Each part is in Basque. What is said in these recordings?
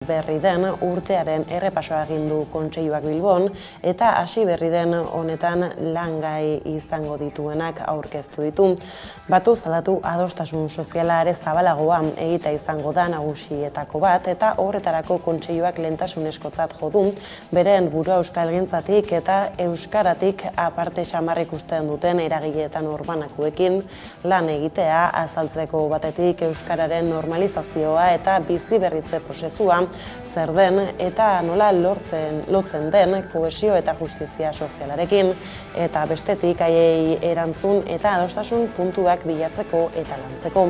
berri den urtearen errepasoa egin du Kontseiluak Bilbon eta hasi berri den honetan langai izango dituenak aurkeztu ditu. Batu zalatu adostasun soziala ere zabalagoa egita izango da nagusietako bat eta horretarako Kontseiluak lehentasunezkotzat jo du beren burua euskalgintzatik eta euskaratik aparte xamar ikusten duten eragileetan orbanakoekin lan egitea azaltzeko batetik euskararen normalizazioa eta bizi berritze prozesua zer den eta nola lotzen den kohesio eta justizia sozialarekin eta bestetik haiei erantzun eta adostasun puntuak bilatzeko eta lantzeko.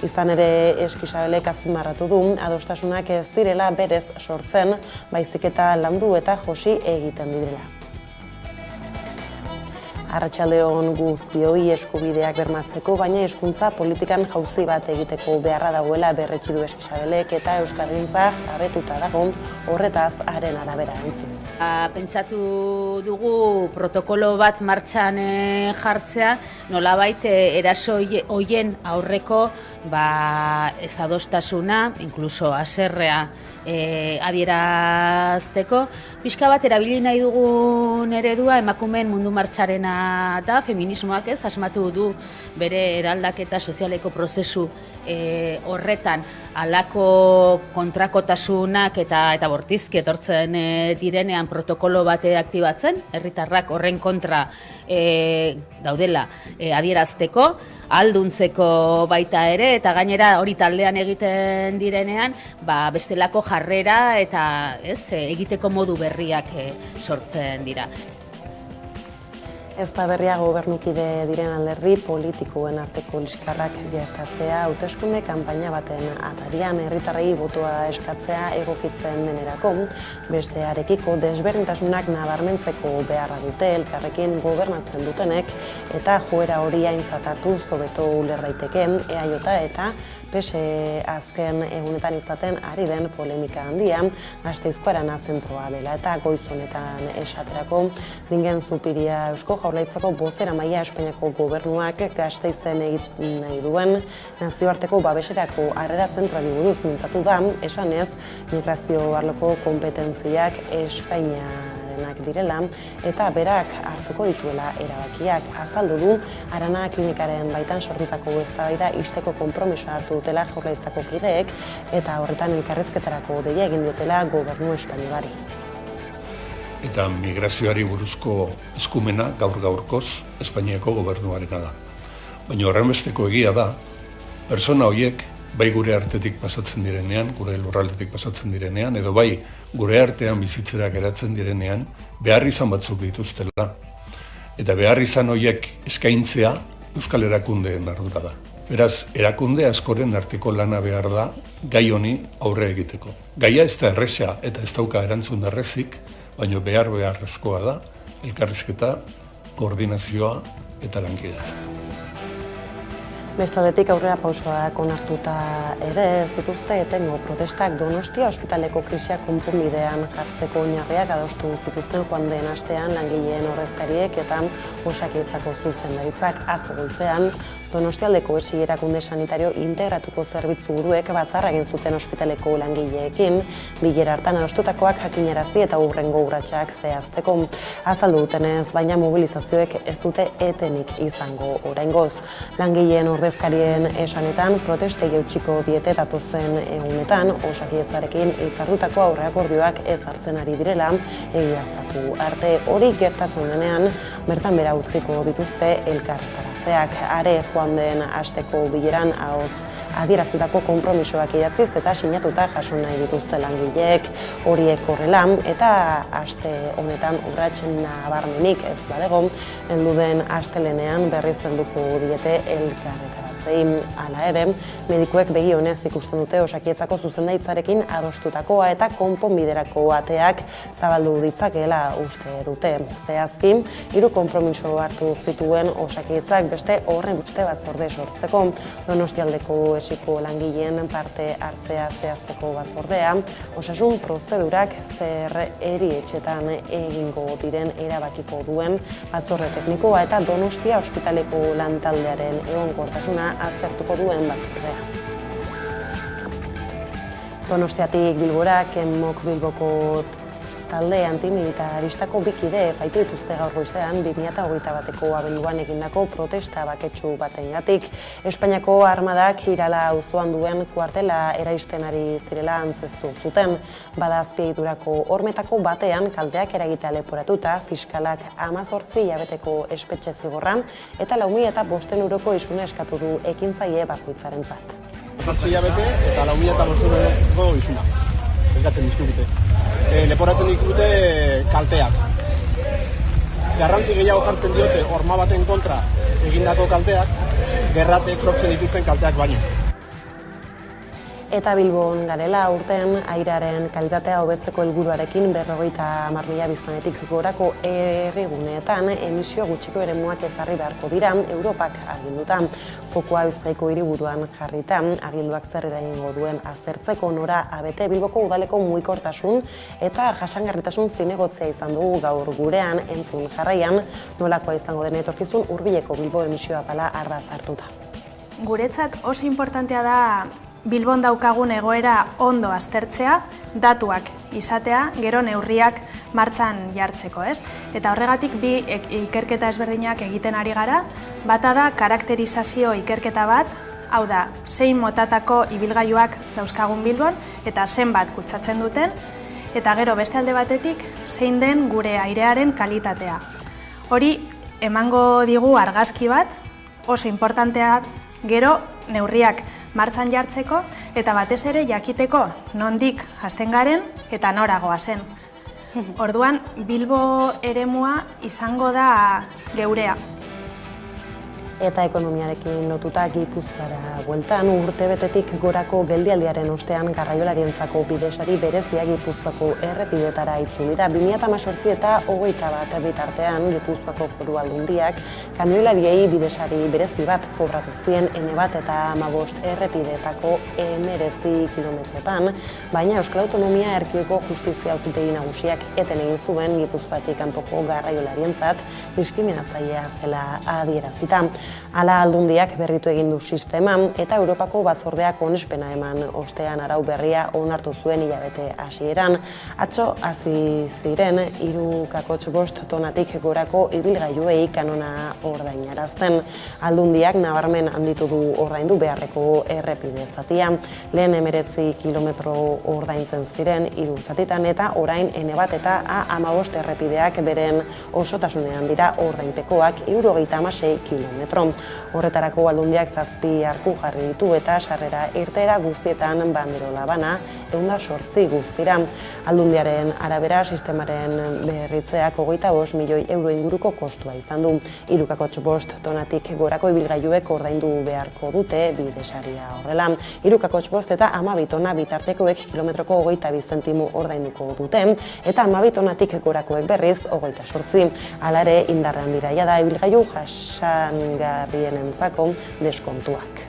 Izan ere Eskisabelek azpimarratu du adostasunak ez direla berez sortzen, baizik eta landu eta josi egiten direla. Arratsaldeon guztioi eskubideak bermatzeko, baina hizkuntza politikan jauzi bat egiteko beharra dagoela berretsi du Eskisabelek eta euskalgintza jabetuta dago horretaz haren arabera entzun. Pentsatu dugu protokolo bat martxan jartzea, nolabait eraso hoien aurreko ezadostasuna, inkluso haserrea adierazteko. Pixka bat erabili nahi dugun eredua emakumeen mundu martxarena da, feminismoak asmatu du bere eraldaketa sozialeko prozesu horretan halako kontrakotasunak eta bortizki etortzen direnean protokolo bate aktibatzen, herritarrak horren kontra daudela adierazteko, ahalduntzeko baita ere, eta gainera hori taldean egiten direnean, bestelako jarrera eta egiteko modu berriak sortzen dira. Ez da berria gobernukide diren alderdi politikoen arteko liskarrak gertatzea, hauteskunde kanpaina baten atarian herritarrei botoa eskatzea egokitzen denerako, bestearekiko desberdintasunak nabarmentzeko beharra dute elkarrekin gobernatzen dutenek eta joera hori aintzat hartuz hobeto uler daiteke EAJ eta PSE azken egunetan izaten ari den polemika handia, Gasteizko Arana zentroa dela eta goiz honetan esaterako Bingen Zupiria Eusko Jaurlaritzako bozeramailea Espainiako gobernuak Gasteizen egin nahi duen nazioarteko babeserako harrera zentroari buruz mintzatu da, esanez migrazio arloko konpetentziak Espainiarenak direla eta berak hartuko dituela erabakiak. Azaldu du Arana klinikaren baitan sortutako eztabaida ixteko konpromisoa hartu dutela Jaurlaritzako kideek eta horretan elkarrizketarako deia egin diotela gobernu espainolari. Eta migrazioari buruzko eskumena gaur-gaurkoz Espainiako gobernuarena da. Baina horrenbesteko egia da, persona horiek bai gure artetik pasatzen direnean, gure lurraldetik pasatzen direnean, edo bai gure artean bizitzera geratzen direnean, behar izan batzuk dituztela. Eta behar izan horiek eskaintzea Euskal Erakundeen ardura da. Beraz, erakunde askoren arteko lana behar da gai honi aurre egiteko. Gaia ez da erresa eta ez dauka erantzun errezik, baina beharrezkoa da elkarrizketa, koordinazioa eta lankidetza. Bestaldetik aurrera pausoak onartuta ere ez dituzte etengo protestak Donostia ospitaleko krisia konponbidean jartzeko oinarriak adostu zituzten joan den astean langileen ordezkariek eta Osakidetzako zuzendaritzak atzo goizean Donostialdeko ESI erakunde sanitario integratuko zerbitzu buruek batzarra egin zuten ospitaleko langileekin, bilera hartan adostutakoak jakinarazi eta hurrengo urratsak zehazteko. Azaldu dutenez, baina mobilizazioek ez dute etenik izango oraingoz. Langileen ordezkarien esanetan protestei eutsiko diete datozen egunetan Osakidetzarekin hitzartutako aurreakordioak ez hartzen ari direla egiaztatu arte. Hori gertatzen denean bertan bera utziko dituzte elkarretaratzeak. Are joan den asteko bileran ahoz adierazitako konpromisoak idatziz eta sinatuta jaso nahi dituzte langileek horiek horrela eta aste honetan urratsen nabarmenik ez badego heldu den astelenean berriz helduko diete elkarretaratzei. Hala ere, medikuek begi onez ikusten dute Osakidetzako zuzendaritzarekin adostutakoa eta konponbiderako ateak zabaldu ditzakeela uste dute. Zehazki, 3 konpromiso hartu zituen Osakidetzak beste horren beste batzorde sortzeko Donostialdeko ESIko langileen parte hartzea zehazteko batzordea, osasun prozedurak zer erietxetan egingo diren erabakiko duen batzorde teknikoa eta Donostia ospitaleko lantaldearen egonkortasuna aztertuko duen batzordea. Donostiatik Bilbora, Kenmok Bilboko talde antimilitaristako bikide epaitu dituzte gaur goizean 2021ko abenduan egindako protesta baketsu batengatik. Espainiako armadak Irala auzoan duen kuartela eraisten ari zirela antzeztu zuten. Bada azpiegiturako hormetako batean kalteak eragitea leporatuta, fiskalak 18 hilabeteko espetxe zigorra eta 4.500 euroko isuna eskatu du ekintzaile bakoitzarentzat. 18 hilabete eta 4.500 euroko isuna. Eskatzen dizkigute. Leporatzen dikute kalteak. Garrantzi gehiago jartzen diote horma baten kontra egindako kalteak, gerratek sortzen dituzten kalteak baino. Eta Bilbon garela urtean airearen kalitatea hobetzeko helburuarekin 50.000 biztanletik gorako herriguneetan emisio gutxiko eremuak ezarri beharko dira Europak aginduta. Fokua Bizkaiko hiriburuan jarrita, aginduak zer eragingo duen aztertzeko nora abete Bilboko udaleko mugikortasun eta jasangarritasun zinegotzea izan dugu gaur gurean entzun jarraian, nolakoa izango den etorkizun hurbileko Bilbo emisioa pala ardatz hartuta. Guretzat oso importantea da Bilbon daukagun egoera ondo aztertzea, datuak izatea, gero neurriak martxan jartzeko, ez? Eta horregatik bi ikerketa ezberdinak egiten ari gara, bata da karakterizazio ikerketa bat, hau da, zein motatako ibilgailuak dauzkagun Bilbon eta zenbat kutsatzen duten, eta gero beste alde batetik zein den gure airearen kalitatea. Hori emango digu argazki bat, oso importantea gero neurriak martxan jartzeko eta batez ere jakiteko nondik hasten garen eta nora goazen. Orduan, Bilbo eremua izango da geurea. Eta ekonomiarekin lotuta Gipuzkoara bueltan urtebetetik gorako geldialdiaren ostean garraiolarientzako bidesari berezia Gipuzkoako errepideetara itzuli da. 2018 eta 21 bitartean Gipuzkoako Foru Aldundiak kamioilariei bidesari berezi bat kobratu zien N1 eta 15 errepideetako 19 kilometrotan, baina Euskal Autonomia Erkidegoko Justizia Auzitegi Nagusiak eten egin zuen Gipuzkoatik kanpoko garraiolarientzat diskriminatzailea zela adierazita. Hala Aldundiak berritu egin du sistema eta Europako batzordeak onespena eman ostean arau berria onartu zuen hilabete hasieran. Atzo hasi ziren 3,5 tonatik gorako ibilgailuei kanona ordainarazten. Aldundiak nabarmen handitu du ordaindu beharreko errepide zatia. Lehen 19 kilometro ordaintzen ziren 3 zatitan eta orain N1 eta A15 errepideak beren osotasunean dira ordainpekoak 76 kilometro. Horretarako Aldundiak 7 arku jarri ditu eta sarrera irteera guztietan banderola bana 108 guztira. Aldundiaren arabera sistemaren berritzeak 25 milioi euro inguruko kostua izan du. 3,5 tonatik gorako ibilgailuek ordaindu beharko dute bidesaria horrela. 3,5 eta 12 tona bitartekoek kilometroko 22 zentimo ordainduko dute eta 12 tonatik gorakoek berriz 28. Hala ere indarrean dira jada ibilgailu jasangarrienentzako deskontuak.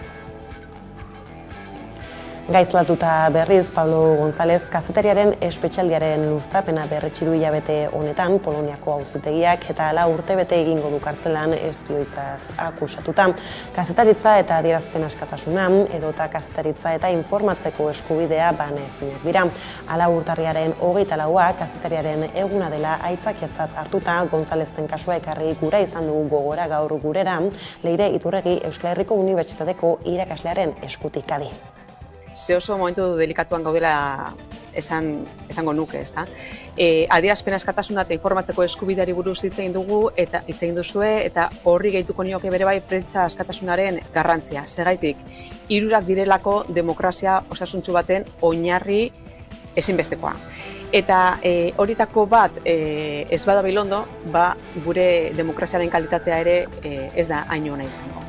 Gaizlatuta berriz, Pablo González kazetariaren espetxaldiaren luztapena berretsi du hilabete honetan Poloniako auzitegiak eta hala urtebete egingo du kartzelan espioitzaz akusatuta. Kazetaritza eta adierazpen askatasuna edota kazetaritza eta informatzeko eskubidea banezinak dira. Hala urtarriaren 24a kazetariaren eguna dela aitzakiatzat hartuta Gonzálezen kasua ekarri gura izan dugu gogora gaur gurera Leire Iturregi Euskal Herriko Unibertsitateko irakaslearen eskutik adi. Ze oso momentu delikatuan gaudela esango nuke, ezta? Adierazpen askatasuna eta informatzeko eskubideari buruz hitz egin dugu eta hitz egin duzue eta horri gehituko nioke bere bai prentsa askatasunaren garrantzia. Zergatik, hirurak direlako demokrazia osasuntsu baten oinarri ezinbestekoa. Eta horietako bat ez badabil ondo, gure demokraziaren kalitatea ere ez da hain ona izango.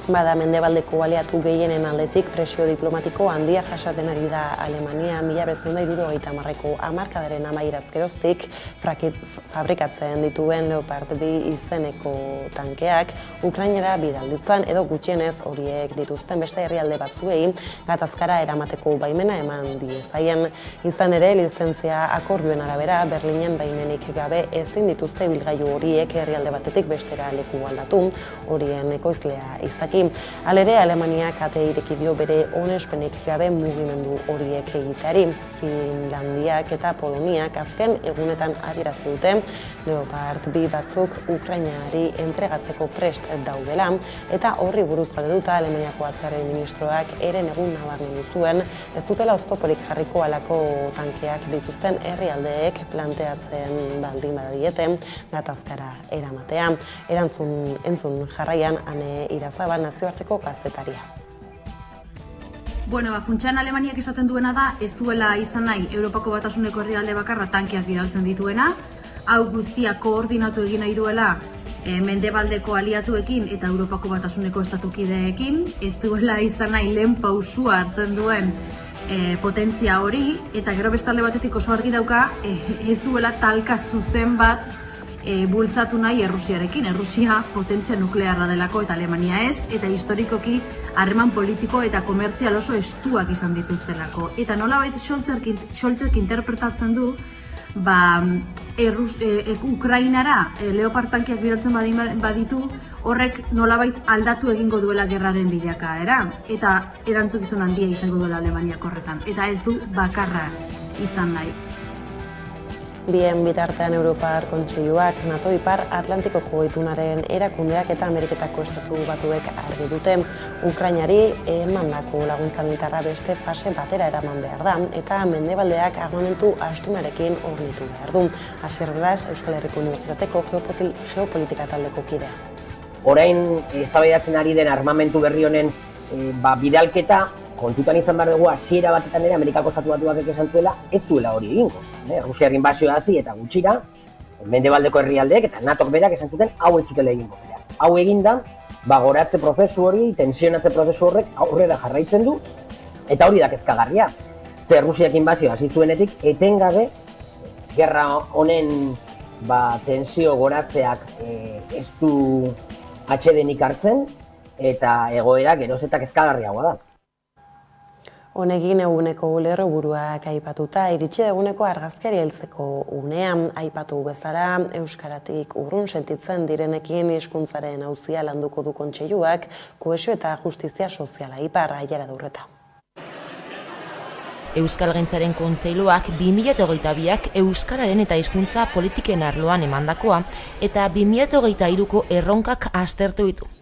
Bada mendebaldeko aliatu gehienen aldetik presio diplomatiko handia jasaten ari da Alemania 1970ko hamarkadaren amaieraz geroztik fabrikatzen dituen Leopard 2 izeneko tankeak Ukrainara bidalditzen edo gutxienez horiek dituzten beste herrialde batzuei gatazkara eramateko baimena eman diezaien. Izan ere, lizentzia akordioen arabera Berlinen baimenik gabe ezin dituzte ibilgailu horiek herrialde batetik bestera leku aldatu, horien ekoizlea izateko daki. Halere, Alemaniak ate ireki dio bere onespenik gabe mugimendu horiek egiteari. Finlandiak eta Poloniak azken egunetan adierazi dute Leopard 2 batzuk Ukrainari entregatzeko prest daudela, eta horri buruz galdetuta Alemaniako atzaren ministroak eren egun nabarmendu zuen ez dutela oztoporik jarriko halako tankeak dituzten herrialdeek planteatzen baldin badiete gatazkara eramatea. Entzun jarraian Ane Irazabal nazioarteko kazetaria. Funtsean Alemaniak esaten duena da ez duela izan nahi Europako Batasuneko herrialde bakarra tankeak bidaltzen dituena, hau guztia koordinatu egin nahi duela mendebaldeko aliatuekin eta Europako Batasuneko estatukideekin, ez duela izan nahi lehen pausua hartzen duen potentzia hori, eta gero bestalde batetik oso argi dauka ez duela talka zuzen bat bultzatu nahi Errusiarekin. Errusia potentzia nuklearra delako eta Alemania ez, eta historikoki harreman politiko eta komertzial oso estuak izan dituztelako. Eta nolabait Scholzek interpretatzen du, Ukrainara Leopard tankiak bidaltzen baditu, horrek nolabait aldatu egingo duela gerraren bilakaera, eta erantzukizun handia izango duela Alemaniak horretan, eta ez du bakarra izan nahi. Bien bitartean Europar Kontseiluak NATO Ipar Atlantikoko itunaren erakundeak eta Ameriketako estatu batuek argi dute Ukrainari emandako laguntza militarra beste fase batera eraman behar da, eta mendebaldeak armamentu astunarekin hornitu behar du. Asier Blas, Euskal Herriko Unibertsitateko geopolitika taldeko kidea. Orain eztabaidatzen ari den armamentu berri honen bidalketa kontutan izan behar dugu hasiera batetan ere Amerikako estatu batuak esan zuela ez duela hori egingo. Rusiar inbasioa hasi eta gutxira, mendebaldeko herrialdeek eta NATOk berak esan zuten hau ez zutela egingo. Hau eginda, goratze prozesu hori, tensionatze prozesu horrek aurrera jarraitzen du, eta hori da kezkagarria. Zer Rusiak inbasioa hasi zuenetik, etengabe, gerra honen tensio goratzeak ez du atsedenik hartzen, eta egoera geroz eta kezkagarriagoa da. Honekin eguneko lerroburuak aipatuta, iritsi eguneko argazkiari heltzeko unean aipatu bezala euskaratik urrun sentitzen direnekin hizkuntzaren auzia landuko du kontseiluak, kohesio eta justizia soziala Ipar Aiara Durreta. Euskalgintzaren kontseiluak 2022ak euskararen eta hizkuntza politiken arloan emandakoa eta 2023ko erronkak aztertu ditu.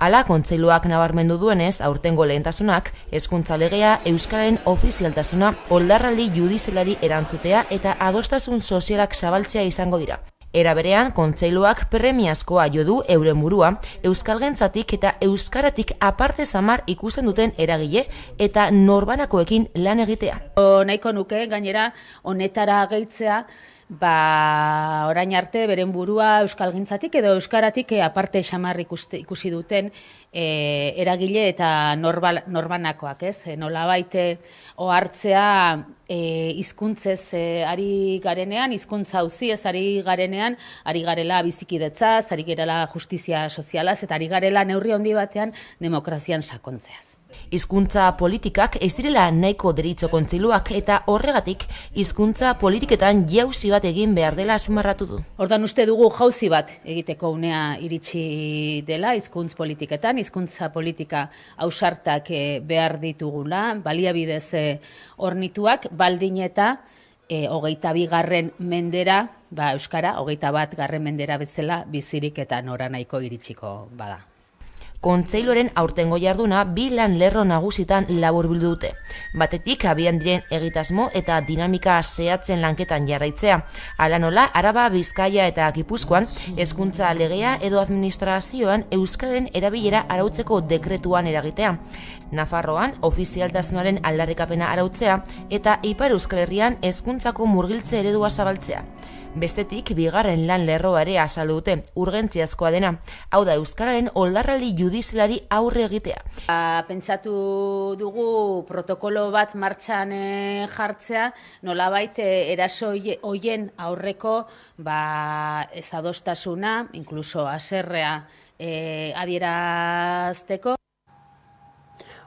Hala, kontseiluak nabarmendu duenez, aurtengo lehentasunak, hezkuntza legea, euskararen ofizialtasuna, oldarraldi judizialari erantzutea eta adostasun sozialak zabaltzea izango dira. Era berean, kontseiluak premiazkoa jo du euren burua, euskalgintzatik eta euskaratik aparte samar ikusten duten eragile eta norbanakoekin lan egitea. Nahiko nuke, gainera, honetara gehitzea, orain arte beren burua euskalgintzatik edo euskaratik aparte samar ikusi duten eragile eta norbanakoak, ez? Nolabait ohartzea hizkuntzez ari garenean, hizkuntza auziez ari garenean, ari garela bizikidetzaz, ari garela justizia sozialaz eta ari garela neurri handi batean demokrazian sakontzeaz. Hizkuntza politikak ez direla nahiko deritzo kontseiluak eta horregatik hizkuntza politiketan jauzi bat egin behar dela azpimarratu du. Ordan uste dugu jauzi bat egiteko unea iritsi dela hizkuntz politiketan, hizkuntza politika ausartak behar ditugula, baliabidez hornituak, baldin eta 22. mendera, euskara 21. mendera bezala bizirik eta nora nahiko iritsiko bada. Kontseiluaren aurtengo jarduna bi lan lerro nagusitan laburbildu dute. Batetik abian diren egitasmo eta dinamika zehatzen lanketan jarraitzea. Hala nola, Araba, Bizkaia eta Gipuzkoan hezkuntza legea edo administrazioan euskaren erabilera arautzeko dekretuan eragitea. Nafarroan ofizialtasunaren aldarrikapena arautzea eta Ipar Euskal Herrian hezkuntzako murgiltze eredua zabaltzea. Bestetik, bigarren lan lerroa ere azaldu dute, urgentziazkoa dena, hau da euskararen oldarraldi judizialari aurre egitea. Pentsatu dugu protokolo bat martxan jartzea, nolabait eraso hoien aurreko ezadostasuna, inkluso haserrea adierazteko.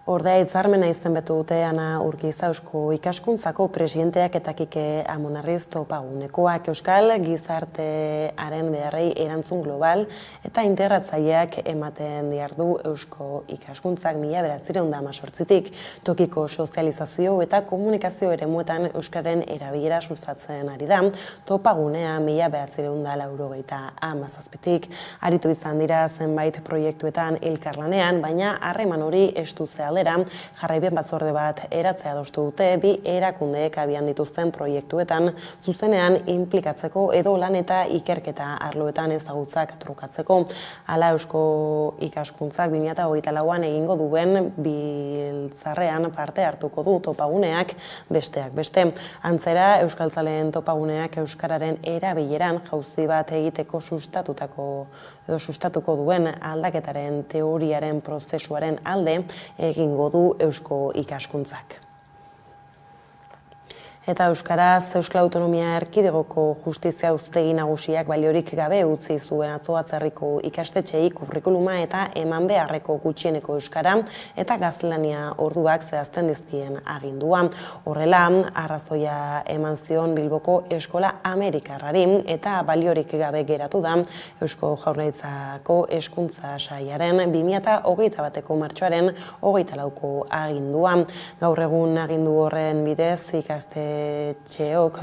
Ordea hitzarmena izenpetu dute Ana Urkiza Eusko Ikaskuntzako presidenteak eta Kike Amonarriz topagunekoak euskal gizartearen beharrei erantzun global eta integratzaileak ematen diardu Eusko Ikaskuntzak 1918tik tokiko sozializazio eta komunikazio eremuetan euskaren erabilera sustatzen ari da. Topagunea 1997tik aritu izan dira zenbait proiektuetan elkarlanean, baina harreman hori estutzea jarraipen batzorde bat eratzea adostu dute bi erakundeek abian dituzten proiektuetan zuzenean inplikatzeko edo lan eta ikerketa arloetan ezagutzak trukatzeko. Hala Eusko Ikaskuntzak 2024an egingo duen biltzarrean parte hartuko du topaguneak besteak beste. Antzera, euskaltzaleen topaguneak euskararen erabileran jauzi bat egiteko sustatuko duen aldaketaren teoriaren prozesuaren alde egingo du Eusko Ikaskuntzak. Eta euskaraz, Euskal Autonomia Erkidegoko Justizia Auzitegi Nagusiak baliorik gabe utzi zuen atzo atzerriko ikastetxeei kurrikuluma eta eman beharreko gutxieneko euskara eta gaztelania orduak zehazten dizkien agindua. Horrela, arrazoia eman zion Bilboko Eskola Amerikarrari eta baliorik gabe geratu da Eusko Jaurlaritzako Hezkuntza Sailaren 2021ko martxoaren 24ko agindua. Gaur egun agindu horren bidez ikastetxeok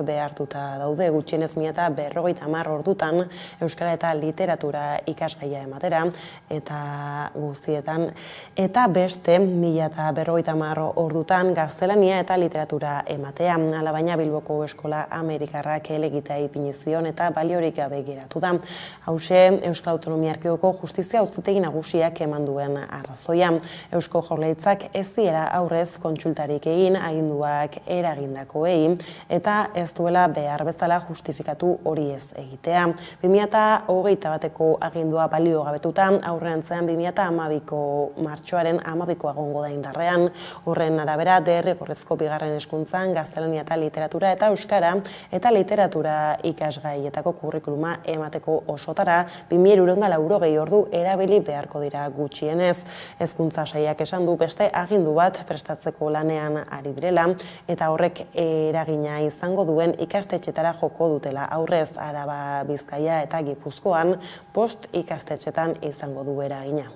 behartuta daude gutxienez 1050 ordutan euskara eta literatura ikasgaia ematera eta guztietan eta beste 1050 ordutan gaztelania eta literatura ematea. Alabaina Bilboko Eskola Amerikarrak helegita ipini zion eta baliorik gabe geratu da. Hauxe Euskal Autonomia Erkidegoko Justizia Auzitegi Nagusiak eman duen arrazoia. Eusko Jaurlaritzak ez diela aurrez kontsultarik egin aginduak eragindakoei eta ez duela behar bezala justifikatu hori ez egitea. 2021ko agindua balio gabetuta aurrerantzean 2012ko martxoaren 12ko egongo da indarrean. Horren arabera derrigorrezko bigarren hezkuntzan gaztelania eta literatura eta euskara eta literatura ikasgaietako kurrikuluma emateko osotara 2280 ordu erabili beharko dira gutxienez. Hezkuntza Sailak esan du beste agindu bat prestatzeko lanean ari direla eta horrek eragina izango duen ikastetxetara joko dutela. Aurrez Araba, Bizkaia eta Gipuzkoan 5 ikastetxetan izango du eragina.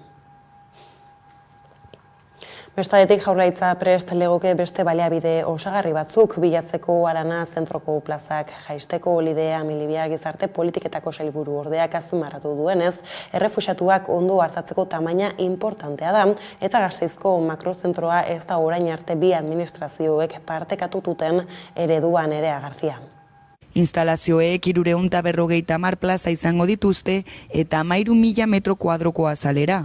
Bestadetik Jaurlaritza prest legoke beste baliabide osagarri batzuk bilatzeko Arana zentroko plazak jaisteko. Lidea Milibia gizarte politiketako sailburu ordeak azpimarratu duenez, errefuxiatuak ondo hartatzeko tamaina importantea da eta Gasteizko makrozentroa ez da orain arte bi administrazioek partekatututen ereduan ere agertzea. Instalazioek 350 plaza izango dituzte eta 13.000 metro kuadroko azalera.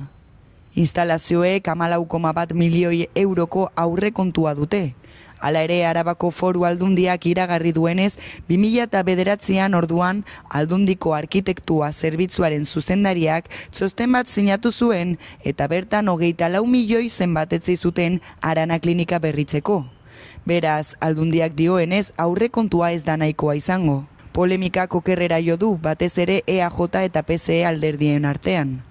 Instalazioek 14,1 milioi euroko aurrekontua dute. Hala ere, Arabako Foru Aldundiak iragarri duenez, 2009an orduan Aldundiko Arkitektua Zerbitzuaren zuzendariak txosten bat sinatu zuen eta bertan 24 milioi zenbatetzi zuten Arana klinika berritzeko. Beraz, Aldundiak dioenez aurrekontua ez da nahikoa izango. Polemikak okerrera jo du, batez ere EAJ eta PSE alderdien artean.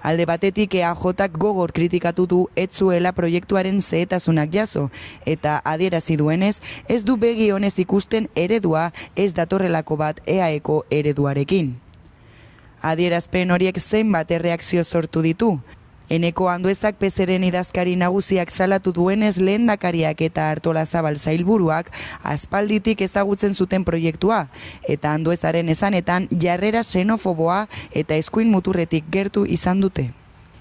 Alde batetik EAJak gogor kritikatu du ez zuela proiektuaren zehetasunak jaso eta adierazi duenez ez du begi onez ikusten eredua ez datorrelako bat EAeko ereduarekin. Adierazpen horiek zenbat erreakzio sortu ditu. Eneko Anduezak PSeren idazkari nagusiak salatu duenez lehendakariak eta Artolazabal sailburuak aspalditik ezagutzen zuten proiektua eta Anduezaren esanetan jarrera xenofoboa eta eskuin muturretik gertu izan dute.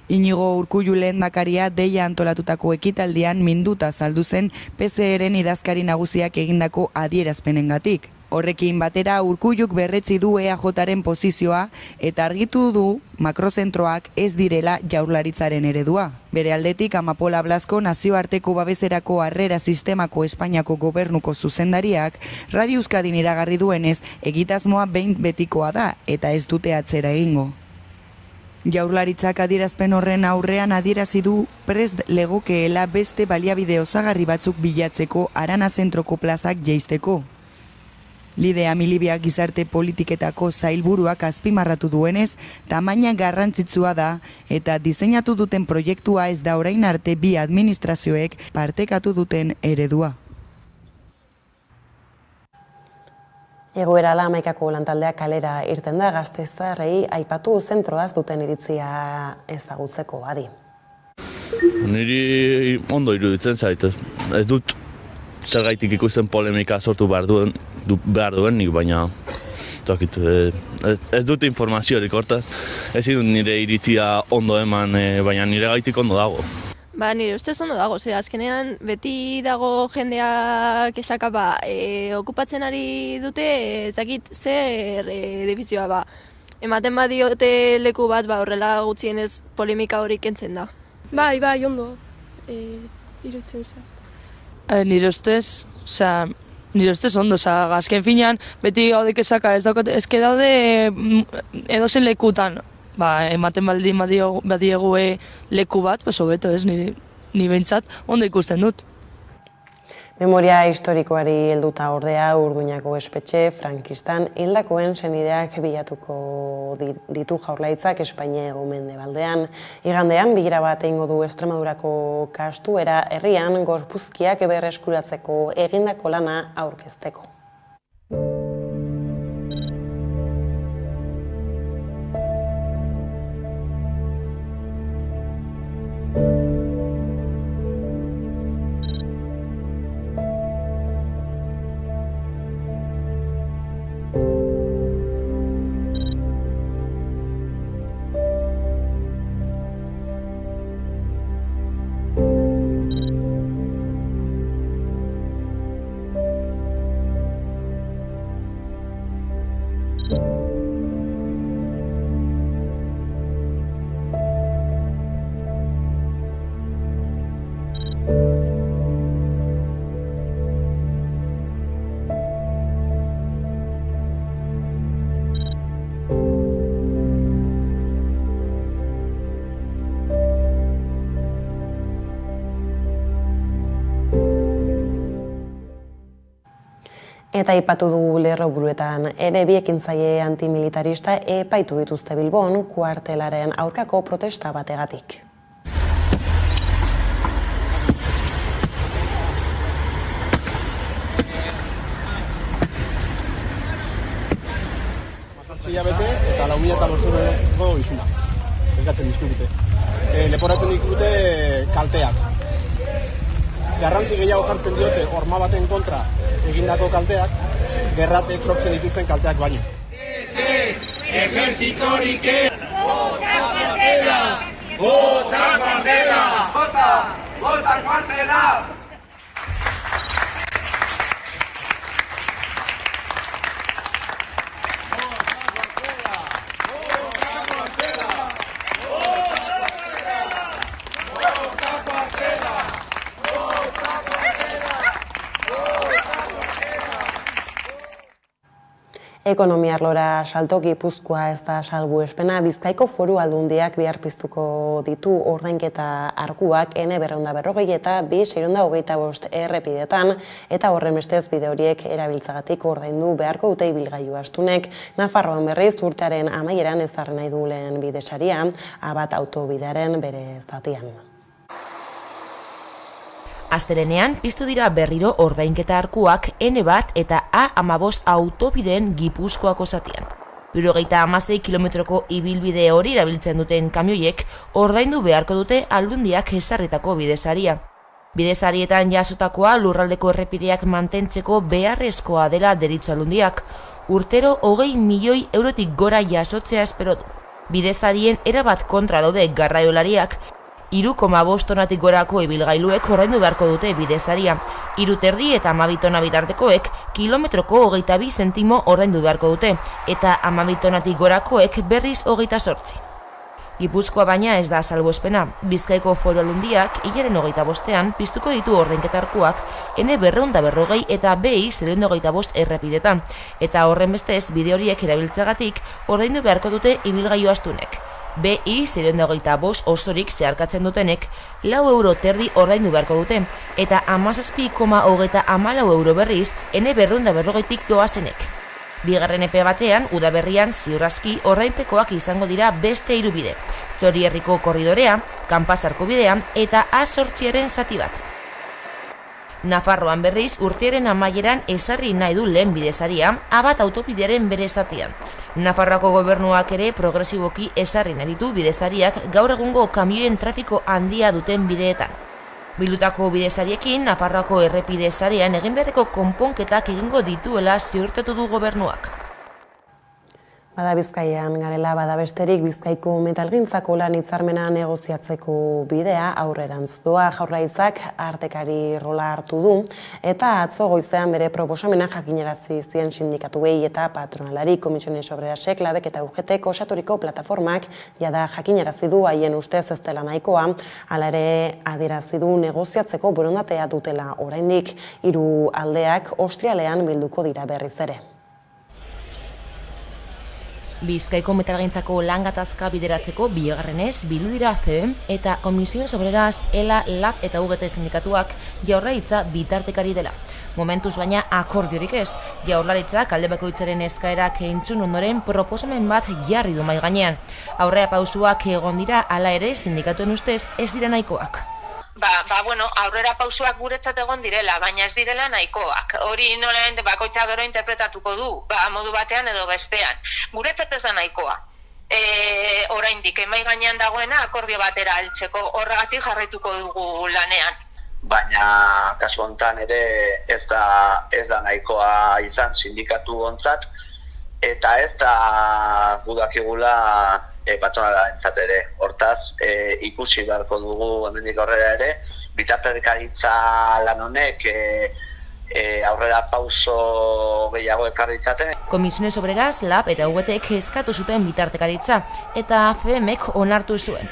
Inigo Urkullu lehendakaria deia antolatutako ekitaldian minduta saldu zen PSeren idazkari nagusiak egindako adierazpenengatik. Horrekin batera Urkulluk berretzi du EAJaren posizioa eta argitu du makrozentroak ez direla Jaurlaritzaren eredua. Bere aldetik Amapola Blasco nazioarteko babeserako harrera sistemako Espainiako gobernuko zuzendariak Radio Euskadin iragarri duenez egitasmoa behin betikoa da eta ez dute atzera egingo. Jaurlaritzak adierazpen horren aurrean adierazi du prest legokeela beste baliabide osagarri batzuk bilatzeko Arana zentroko plazak jeisteko. Lidea Milibia gizarte politiketako zailburuak azpimarratu duenez, tamaina garrantzitsua da eta diseinatu duten proiektua ez da orain arte bi administrazioek partekatu duten eredua. Egoera Hamaikako lantaldeak kalera irten da gasteiztarrei aipatu zentroaz duten iritzia ezagutzeko, Adi. Niri ondo iruditzen zait, ez dut zergaitik ikusten polemika sortu behar duenik, baina ez dut informaziorik hortaz. Ez dut nire iritzia ondo eman, baina nire gaitik ondo dago. Nire ustez ondo dago, azkenean beti dago jendeak esaka okupatzen ari dute, ezakit zer edifizioa ematen badiote leku bat horrela gutxienez polemika hori kentzen da. Bai, ondo, iruditzen zen. Nire ustez ondo, azken finean beti gaudek esaka, ezke daude edozen lekutan, ematen baldin badiegu leku bat, hobeto ez, ni behintzat ondo ikusten dut. Memoria historikoari helduta ordea Urduñako espetxe frankistan hildakoen senideak bilatuko ditu Jaurlaritzak Espainia mendebaldean. Igandean bilera bat egingo du Extremadurako kastuera herrian gorpuzkiak berreskuratzeko egindako lana aurkezteko. Eta aipatu dugu Lerroburuetan ere bi ekintzaile antimilitarista epaitu dituzte Bilbon kuartelaren aurkako protesta bategatik. Hilabete eta 4.500 euroko isuna. Eskatzen dizkigute. Leporatzen dizkigute kalteak. Garrantzi gehiago jartzen diote horma baten kontra egindako kalteak, gerratek sortzen dituzten kalteak baino. Ejércitorik ¡Vota cuartela! ¡Vota cuartela! ¡Vota cuartela! Ekonomia arlora salto Gipuzkoa ez da salbuespena, Bizkaiko Foru Aldundiak bihar piztuko ditu ordainketa arkuak N240 eta B625 errepidetan, eta horren bestez bide horiek erabiltzagatik ordaindu beharko dute ibilgailu astunek. Nafarroan berriz urtearen amaieran ezarri nahi du lehen bidesaria, Abat autobidearen bere zatian. Astelenean piztu dira berriro ordainketa arkuak N1 eta A15 autobideen Gipuzkoako zatian. 76 kilometroko ibilbide hori erabiltzen duten kamioiek ordaindu beharko dute Aldundiak ezarritako bidesaria. Bidesarietan jasotakoa lurraldeko errepideak mantentzeko beharrezkoa dela deritzo Aldundiak, urtero 20 milioi eurotik gora jasotzea espero du. Bidesarien erabat kontra daude garraiolariak, 3,5 tonatik gorako ibilgailuek ordaindu beharko dute bidesaria, 3,5 eta 12 tona bitartekoek kilometroko 22 zentimo ordaindu beharko dute, eta 12 tonatik gorakoek berriz 28. Gipuzkoa baina ez da salbuespena. Bizkaiko Foru Aldundiak hilaren 25ean piztuko ditu ordainketarkuak N240 eta B625 errepidetan, eta horren bestez bide horiek erabiltzagatik ordaindu beharko dute ibilgailu astunek. BI 025 osorik zeharkatzen dutenek 4,30 € ordaindu beharko dute, eta 17,34 € berriz N240tik doazenek. Bigarren epe batean, udaberrian ziur aski ordainpekoak izango dira beste 3 bide, Txorierriko korridorea, Kanpasarko bidea eta A8aren zati bat. Nafarroan berriz urtearen amaieran ezarri nahi du lehen bidesaria, A1 autobidearen bere zatian. Nafarroako gobernuak ere progresiboki ezarri nahi ditu bidesariak gaur egungo kamioen trafiko handia duten bideetan. Bildutako bidesariekin Nafarroako errepide sarean egin beharreko konponketak egingo dituela ziurtatu du gobernuak. Bada Bizkaian garela bada besterik Bizkaiko metalgintzako lan hitzarmena negoziatzeko bidea aurrerantz doa. Jaurlaritzak artekari rola hartu du eta atzo goizean bere proposamena jakinarazi zien sindikatuei eta patronalari. Comisiones Obrerasek, Labek eta UGTek osaturiko plataformak jada jakinarazi du haien ustez ez dela nahikoa, hala ere adierazi du negoziatzeko borondatea dutela oraindik. 3 aldeak ostiralean bilduko dira berriz ere. Bizkaiko metalgintzako lan gatazka bideratzeko bigarrenez bildu dira FEM eta Comisiones Obreras, ELA, LAB eta UGT sindikatuak Jaurlaritza bitartekari dela. Momentuz baina akordiorik ez, Jaurlaritzak alde bakoitzaren eskaerak entzun ondoren proposamen bat jarri du mahai gainean. Aurrea pausuak egon dira, hala ere sindikatuen ustez ez dira nahikoak. Aurrera pausuak guretzat egon direla, baina ez direla nahikoak. Hori nola bakoitzak gero interpretatuko du, modu batean edo bestean. Guretzat ez da nahikoa. Oraindik mahai gainean dagoena akordio batera heltzeko, horregatik jarraituko dugu lanean. Baina kasu honetan ere ez da nahikoa izan sindikatu ontzat, eta ez da gudakigula patronalarentzat ere. Hortaz, ikusi beharko dugu hemendik aurrera ere, bitartekaritza lan honek aurrera pauso gehiago ekarri ditzaten. Comisiones Obreras, LAB eta UGTek eskatu zuten bitartekaritza eta FEMek onartu zuen.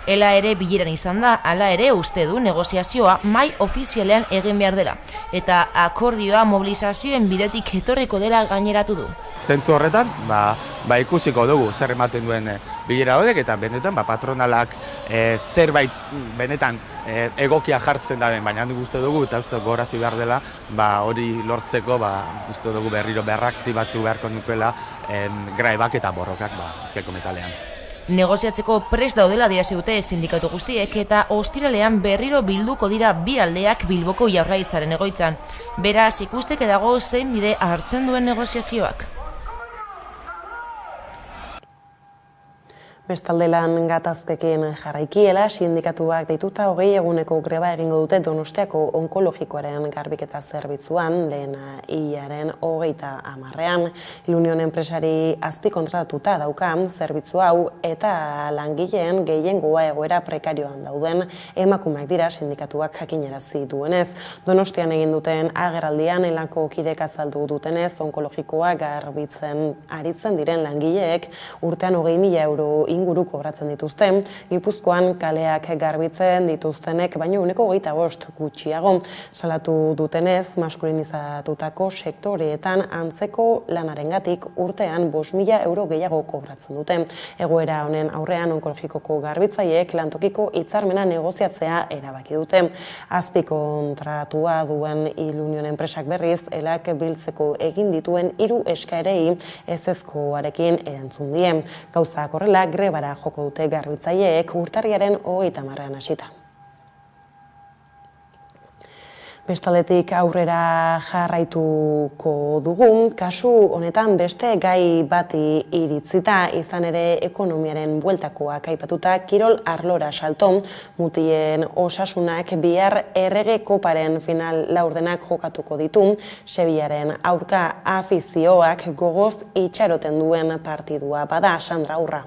Ela ere bileran izan da, hala ere uste du negoziazioa mahai ofizialean egin behar dela eta akordioa mobilizazioen bidetik etorriko dela gaineratu du. Zentzu horretan, ikusiko dugu zer ematen duen bilera hodek eta benetan patronalak zerbait benetan egokia jartzen daben, baina handik uste dugu eta uste gorazi behar dela hori lortzeko uste dugu berriro berraktibatu beharko nukeela graibak eta borrokak Bizkaiko metalean. Negoziatzeko prest daudela adierazi dute sindikatu guztiek eta ostiralean berriro bilduko dira bi aldeak Bilboko Jaurlaritzaren egoitzan. Beraz, ikusteke dago zein bide hartzen duen negoziazioak. Bestalde lan gatazkekin jarraikiela, sindikatuak deituta 20 eguneko greba egingo dute Donostiako onkologikoaren garbiketa zerbitzuan, lehen hilaren 30ean. Ilunion enpresari azpikontratatuta dauka zerbitzu hau eta langileen gehiengoa egoera prekarioan dauden emakumeak dira sindikatuak jakinarazi duenez. Donostian egin duten agerraldian elako kidek azaldu dutenez, onkologikoa garbitzen aritzen diren langileek urtean 20.000 euro inguru kobratzen dituzten, Gipuzkoan kaleak garbitzen dituztenek baino 25% gutxiago. Salatu dutenez, maskulinizatutako sektoreetan antzeko lanarengatik urtean 5.000 euro gehiago kobratzen dute. Egoera honen aurrean onkologikoko garbitzaileek lantokiko hitzarmena negoziatzea erabaki dute. Azpikontratua duen Ilunion enpresak berriz, elak biltzeko egin dituen 3 eskaerei ezezkoarekin erantzun die. Gauzak horrela, grebara joko dute garbitzaileek urtarriaren 30ean hasita. Bestaldetik aurrera jarraituko dugu, kasu honetan beste gai bati iritzita, izan ere ekonomiaren bueltakoak aipatuta kirol arlora salto, mutien osasunak bihar errege koparen final laurdenak jokatuko ditu, Sevillaren aurka afizioak gogoz itxaroten duen partidua bada, Sandra Urra.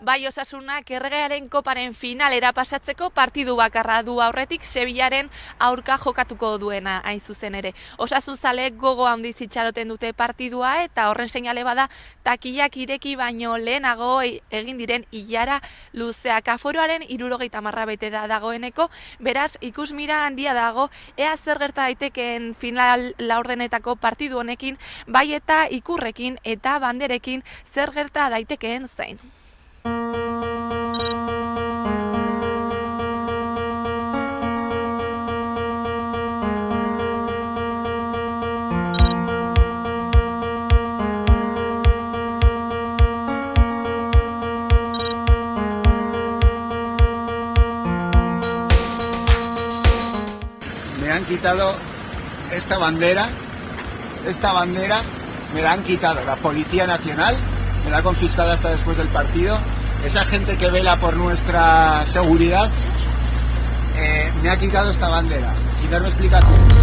Bai, Osasunak erregearen koparen finalera pasatzeko partidu bakarra du aurretik Sevillaren aurka jokatuko duena hain zuzen ere. Osasuzaleek gogo handiz itxaroten dute partidua eta horren seinale bada takilak ireki baino lehenago egin diren ilara luzeak. Aforoaren 70 bete da dagoeneko, beraz ikusmira handia dago ea zer gerta daitekeen final laurdenetako partidu honekin, bai eta ikurrekin eta banderekin zer gerta daitekeen zain. Me han quitado esta bandera me la han quitado la Policía Nacional, me la ha confiscado hasta después del partido. Esa gente que vela por nuestra seguridad me ha quitado esta bandera, sin darme explicaciones.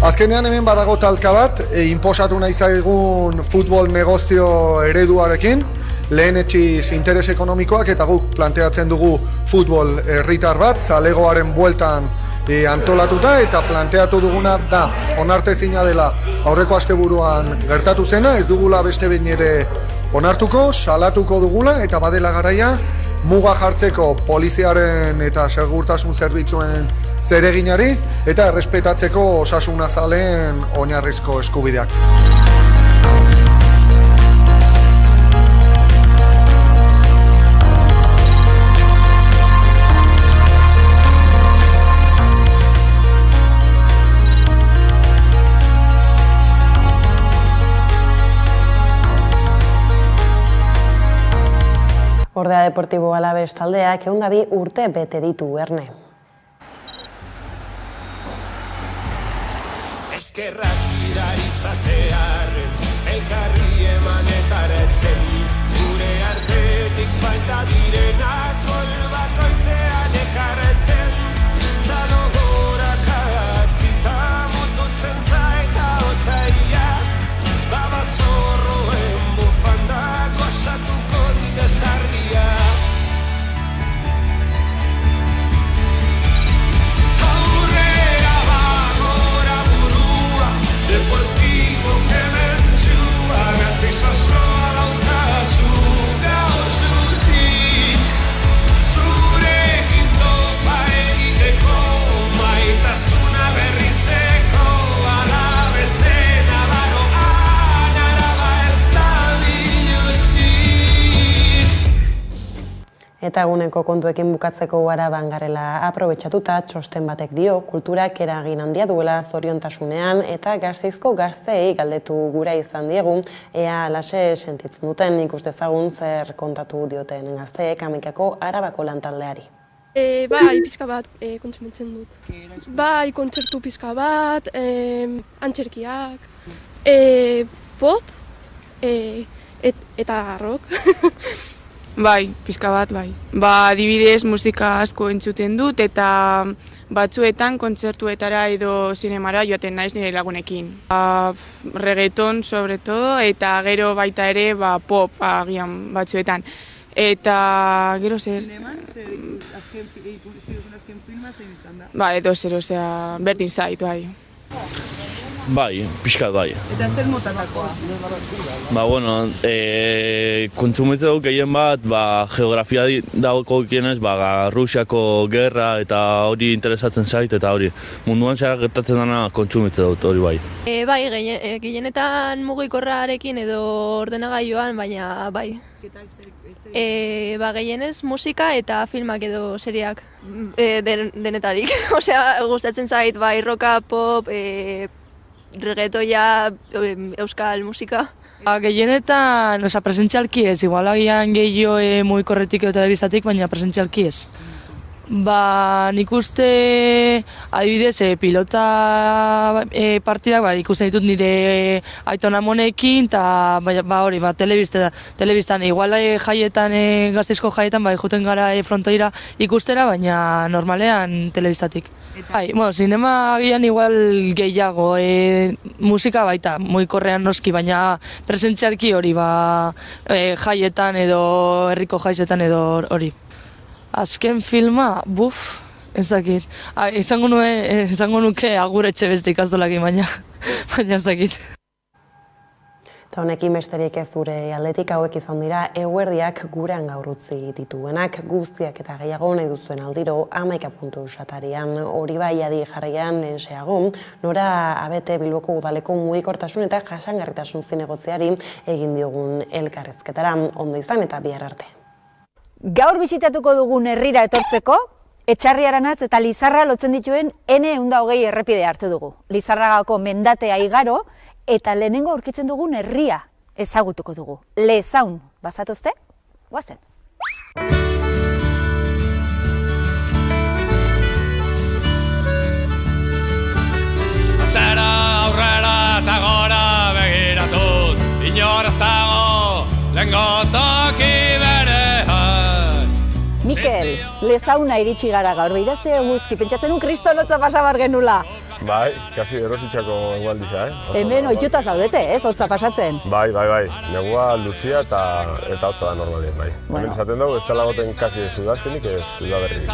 Azkenean hemen badago talka bat, inposatu nahi zaigun futbol negozio ereduarekin, lehenetsiz interes ekonomikoak eta guk planteatzen dugu futbol herritar bat, zalegoaren bueltan antolatuta, eta planteatu duguna da, onartezina dela aurreko asteburuan gertatu zena, ez dugula beste behin ere onartuko, salatuko dugula, eta badela garaia muga jartzeko poliziaren eta segurtasun zerbitzuen zereginari, eta errespetatzeko osasun azaleen oinarrizko eskubideak. Ordea Deportibo Alavés taldeak 102 urte bete ditu, Erne. Eskerrak idari izatearen, elkarri emanetaretzen, gure artetik falta direnak kolbakoitzean ekarretzen, txalo goraka zita mututzen zaita otxaia, babazorroen bufanda gozatuko ditaztarria. Deportivo que mentzua gazteiz osoa dautazu gauzutik, zurekin topa egiteko, maitasuna berritzeko, Alavezen abaroan Araba ez da biluzik. Eta eguneko kontuekin bukatzeko Araban garela aprobetxatuta, txosten batek dio, kulturak eragin handia duela zoriontasunean, eta Gasteizko gazteei galdetu gura izan diegu, ea alaxe sentitzen duten, ikus dezagun zer kontatu dioten gazteek Amikako Arabako lantaldeari. Bai, pizka bat kontsumitzen dut. Bai, kontzertu pizka bat, antzerkiak, pop, eta rock. Bai, pizka bat, bai. Adibidez, musika asko entzuten dut eta batzuetan kontzertuetara edo zinemara joaten naiz nire lagunekin. Reggaeton, sobre todo, eta gero baita ere pop agian batzuetan. Eta gero zer... Zineman, azken filma zein izan da? Edo zer, berdin zait, bai. Bai, pixkat bai. Eta zer motatakoa? Kontsumitzen dugu gehien bat, geografia dago kienez, Rusiako gerra eta hori interesatzen zait, eta hori munduan zera gertatzen dena kontsumitzen dut, hori bai. Bai, gehienetan mugikorrarekin edo ordenagailuan, baina bai. Gehienez musika eta filmak edo seriak denetarik. Osea, gustatzen zait, bai, rocka, pop, reggaetoia, euskal musika. Gehienetan, presentzialki ez, igual agian gehiago mugikorretik edo telebistatik, baina presentzialki ez. Nik uste, adibidez, pilota partidak, ikusten ditut nire aiton amonekin, eta hori, telebistan, igual jaietan, Gasteizko jaietan, juten gara frontoira ikustera, baina normalean telebistatik. Zinema agian igual gehiago, musika baita, mugikorrean noski, baina presentzialki hori, jaietan edo herriko jaietan edo hori. Azken filma, ez dakit. Izango nuke Agur Etxebeste ikastolakin, baina ez dakit. Eta honekin besterik ez dure aldetik hauek izan dira eguerdiak gurean gaur utzi dituenak, guztiak eta gehiago nahi duzuen aldiro 11 puntu satarian, hori bai adi jarraian enseago, nora abete Bilboko udaleko mugikortasun eta jasangarritasun zinegotziari egin diogun elkarrezketara, ondo izan eta bihar arte. Gaur bisitatuko dugun herrira etortzeko, Etxarri-Aranatz eta Lizarra lotzen dituen N120 errepide hartu dugu. Lizarragako mendatea igaro eta lehenengo aurkitzen dugun herria ezagutuko dugu. Lezaun, bazatozte? Guazen. Atzera, aurrera eta gora begiratuz, inoraz dago lehengo toki berean. Mikel, Lezauna iritsi gara gaur, behiratze guzki, pentsatzen un kristonotza pasabar genula. Bai, kasi erositxako egualdiza, Hemen ohituta zaudete, ez, hotza pasatzen? Bai, negua luzia eta hotza da normalien, bai. Hemen esaten dugu, ez tala goten kasi sudazkenik ez udaberri.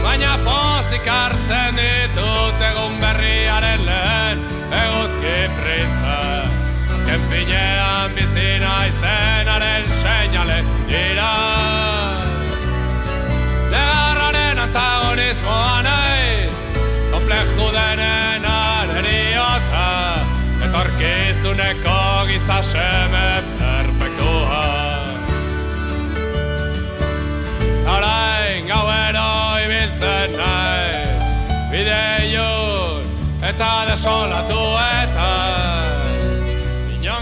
Baina pozik hartzen ditut egun berriaren lehen eguzki printza. Azken finean bizina izenaren seinale dira. Negarraren antagonismoa naiz, kompleju denen areriota, etorkizuneko gizaseme perfektua. Orain gauero ibiltzen naiz, bide ilun eta desolatuetan.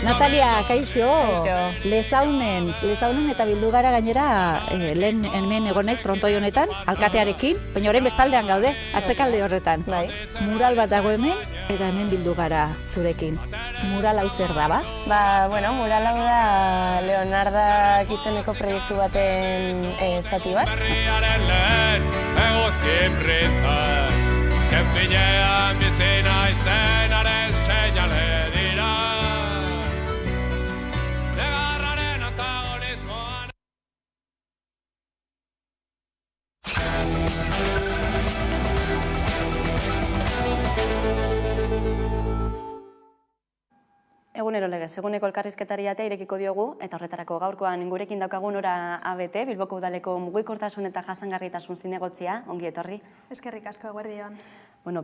Natalia, kaixo, Lezaunen eta bildu gara gainera, lehen hemen egon naiz frontoi honetan, alkatearekin, baina orain bestaldean gaude, atzekalde horretan. Mural bat dago hemen, eta hemen bildu gara zurekin. Mural hau zer da, ba? Mural hau da Leonardak izeneko proiektu baten zati bat. Berriaren lehen eguzki printza, azken finean bizina izenaren seinale dira. Egunero legez, eguneko elkarrizketari atea irekiko diogu, eta horretarako gaurkoan gurekin daukagun Nora Abete, Bilboko udaleko mugikortasun eta jasangarritasun zinegotzia, ongi etorri. Eskerrik asko, eguerdion.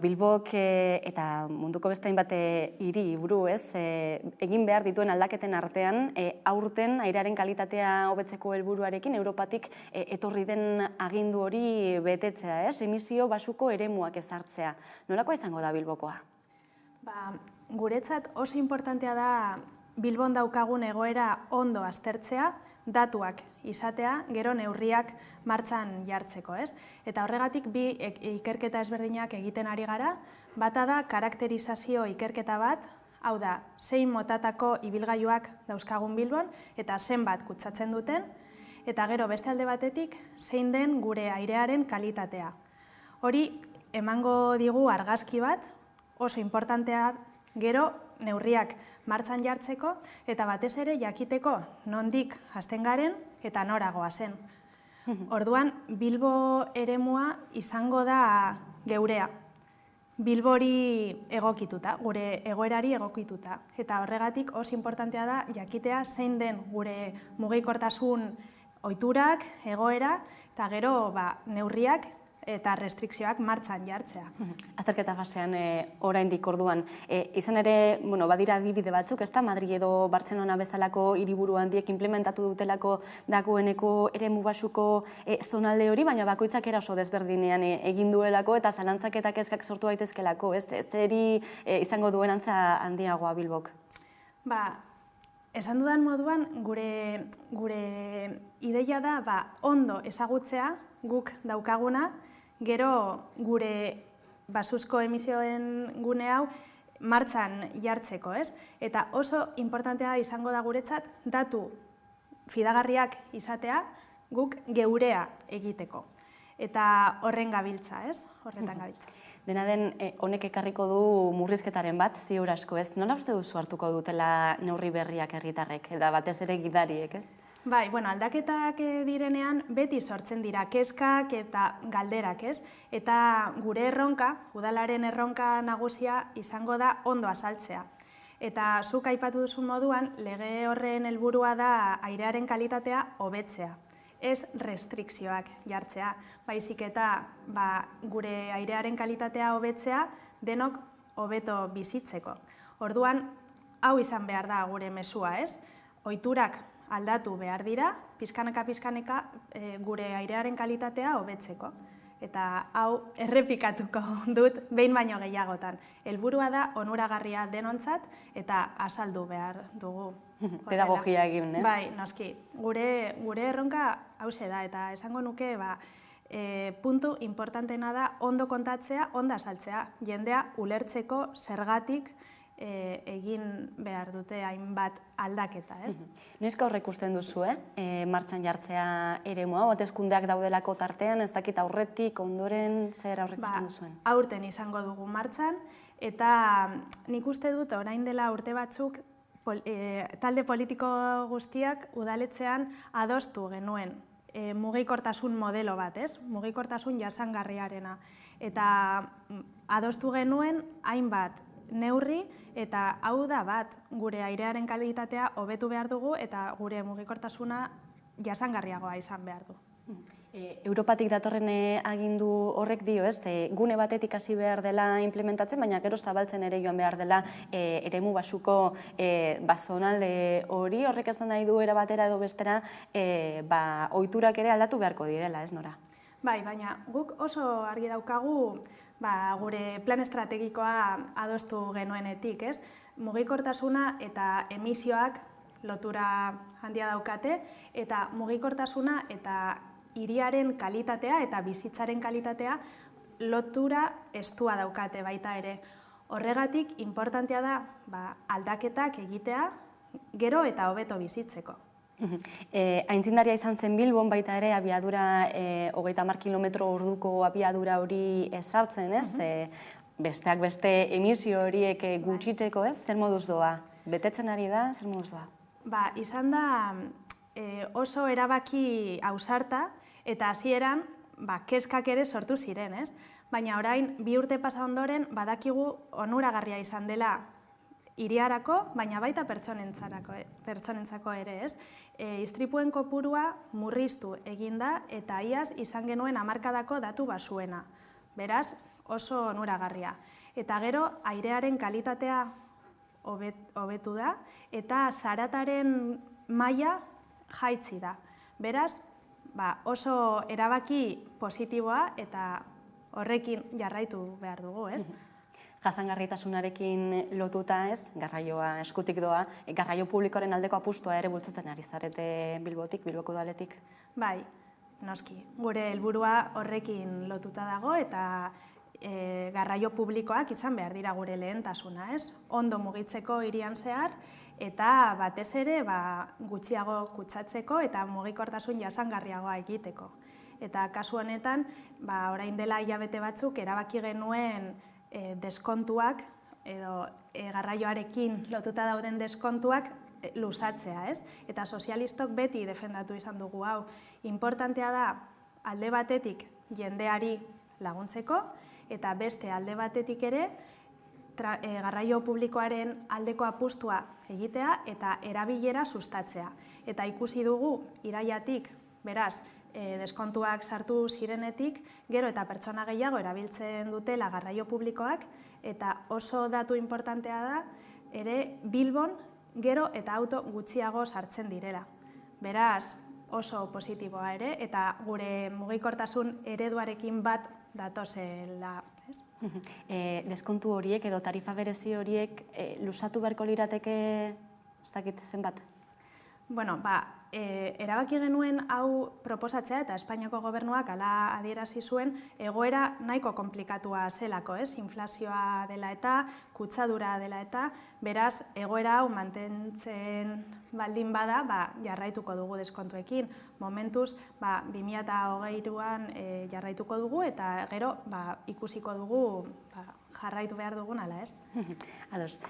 Bilbok eta munduko beste hainbat hiri buru, egin behar dituen aldaketen artean, aurten airearen kalitatea hobetzeko helburuarekin Europatik etorri den agindu hori betetzea, emisio basuko eremuak ezartzea. Nolako izango da Bilbokoa? Guretzat oso importantea da Bilbon daukagun egoera ondo aztertzea, datuak izatea, gero neurriak martxan jartzeko, Eta horregatik bi ikerketa ezberdinak egiten ari gara, bata da karakterizazio ikerketa bat, hau da, zein motatako ibilgailuak dauzkagun Bilbon, eta zenbat kutsatzen duten, eta gero beste alde batetik, zein den gure airearen kalitatea. Hori emango digu argazki bat, oso importantea gero neurriak martxan jartzeko eta batez ere jakiteko nondik hasten garen eta noragoa zen. Orduan, Bilbo eremua izango da geurea. Bilbori egokituta, gure egoerari egokituta. Eta horregatik oso importantea da jakitea zein den gure mugikortasun ohiturak, egoera, eta gero neurriak eta restrikzioak martxan jartzea. Azterketa fasean oraindik orduan. Izan ere, badira adibide batzuk, ez da, Madrid edo Bartzelona bezalako hiriburu handiek implementatu dutelako dagoeneko eremu basuko zonalde hori, baina bakoitzak era oso desberdinean egin duelako eta zalantzak eta kezkak sortu daitezkelako, ez? Zeri izango duen antza handiagoa Bilbok? Esan dudan moduan, gure ideia da ondo ezagutzea guk daukaguna, gero gure basuzko emisioen gune hau martxan jartzeko, Eta oso importantea izango da guretzat datu fidagarriak izatea guk geurea egiteko. Eta horren gabiltza, Horretan gabiltza. Dena den, honek ekarriko du murrizketaren bat, ziur asko, Nola uste duzu hartuko dutela neurri berriak herritarrek, eta batez ere gidariek, Aldaketak direnean beti sortzen dira kezkak eta galderak, Eta gure erronka, udalaren erronka nagusia izango da ondo azaltzea. Eta zuk aipatu duzun moduan, lege horren helburua da airearen kalitatea hobetzea. Ez restrikzioak jartzea, baizik eta gure airearen kalitatea hobetzea denok hobeto bizitzeko. Orduan, hau izan behar da gure mezua, ez? Ohiturak aldatu behar dira, pizkanaka gure airearen kalitatea hobetzeko. Eta hau errepikatuko dut behin baino gehiagotan. Helburua da onuragarria denontzat eta azaldu behar dugu. Pedagogia egin, ez? Bai, noski. Gure erronka hause da, eta esango nuke, puntu importantena da ondo kontatzea, ondo azaltzea. Jendea ulertzeko zergatik egin behar dute hainbat aldaketa, ez? Noizka horrek ikusten duzu, martxan jartzea eremua, hauteskundeak daudelako tartean, ez dakit aurretik, ondoren, zer aurrek ikusten duzuen? Aurten izango dugu martxan, eta nik uste dut orain dela urte batzuk talde politiko guztiak udaletzean adostu genuen mugikortasun modelo bat, ez? Mugikortasun jasangarriarena. Eta adostu genuen hainbat neurri, eta hau da bat, gure airearen kalitatea hobetu behar dugu eta gure mugikortasuna jasangarriagoa izan behar du. Europatik datorren agindu horrek dio, ez? Gune batetik hasi behar dela implementatzen, baina gero zabaltzen ere joan behar dela eremu basuko zonalde hori, horrek ez da nahi du era batera edo bestera ohiturak ere aldatu beharko direla, ez Nora? Bai, baina guk oso argi daukagu gure plan estrategikoa adostu genuenetik, ez? Mugikortasuna eta emisioak lotura handia daukate, eta mugikortasuna eta hiriaren kalitatea eta bizitzaren kalitatea lotura estua daukate baita ere. Horregatik, importantea da aldaketak egitea gero eta hobeto bizitzeko. Aintzindaria izan zen Bilbon baita ere abiadura 30 kilometro orduko abiadura hori ezartzen, ez? Besteak beste emisio horiek gutxitzeko, ez? Zer moduz doa? Betetzen ari da, zer moduz doa? Izan da oso erabaki ausarta eta hasieran kezkak ere sortu ziren, ez? Baina orain 2 urte pasa ondoren badakigu onuragarria izan dela hiriarako, baina baita pertsonentzako ere, ez? Istripuen kopurua murriztu egin da eta iaz izan genuen hamarkadako datu basuena. Beraz, oso onuragarria. Eta gero, airearen kalitatea hobetu da eta zarataren maila jaitsi da. Beraz, oso erabaki positiboa eta horrekin jarraitu behar dugu, ez? Jasangarritasunarekin lotuta, ez? Garraioa eskutik doa, garraio publikoaren aldeko apustua ere bultzatzen ari zarete Bilbotik, Bilboko udaletik? Bai, noski. Gure helburua horrekin lotuta dago eta garraio publikoak izan behar dira gure lehentasuna, ez? Ondo mugitzeko hirian zehar eta batez ere gutxiago kutsatzeko eta mugikortasun jasangarriagoa egiteko. Eta kasu honetan, orain dela hilabete batzuk erabaki genuen deskontuak edo garraioarekin lotuta dauden deskontuak luzatzea, ez? Eta sozialistok beti defendatu izan dugu hau. Importantea da alde batetik jendeari laguntzeko eta beste alde batetik ere garraio publikoaren aldeko apustua egitea eta erabilera sustatzea. Eta ikusi dugu iraiatik, beraz, deskontuak sartu zirenetik, gero eta pertsona gehiago erabiltzen dutela garraio publikoak, eta oso datu importantea da, ere Bilbon gero eta auto gutxiago sartzen direla. Beraz, oso positiboa ere, eta gure mugikortasun ereduarekin bat datozela. Deskontu horiek edo tarifa berezi horiek luzatu beharko lirateke, ez dakit zenbat? Bueno, erabaki genuen hau proposatzea eta Espainiako gobernuak hala adierazi zuen egoera nahiko komplikatua zelako, ez? Inflazioa dela eta, kutsadura dela eta, beraz, egoera hau mantentzen baldin bada, jarraituko dugu deskontuekin. Momentuz, 2023an jarraituko dugu eta gero ikusiko dugu jarraitu behar dugun ala, ez? Ados,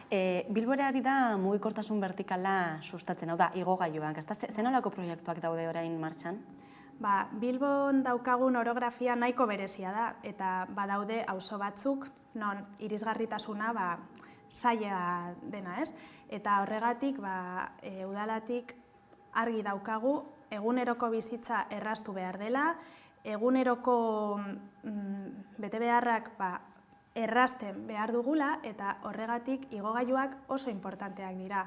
Bilbora ari da mugikortasun vertikala sustatzen, hau da, igogailuak, zenolako proiektuak daude orain martxan? Bilbon daukagun orografia nahiko berezia da, eta badaude auzo batzuk, non irisgarritasuna zaila dena, ez? Eta horregatik, udalatik argi daukagu, eguneroko bizitza erraztu behar dela, eguneroko betebeharrak errazten behar dugula, eta horregatik igogailuak oso importanteak dira.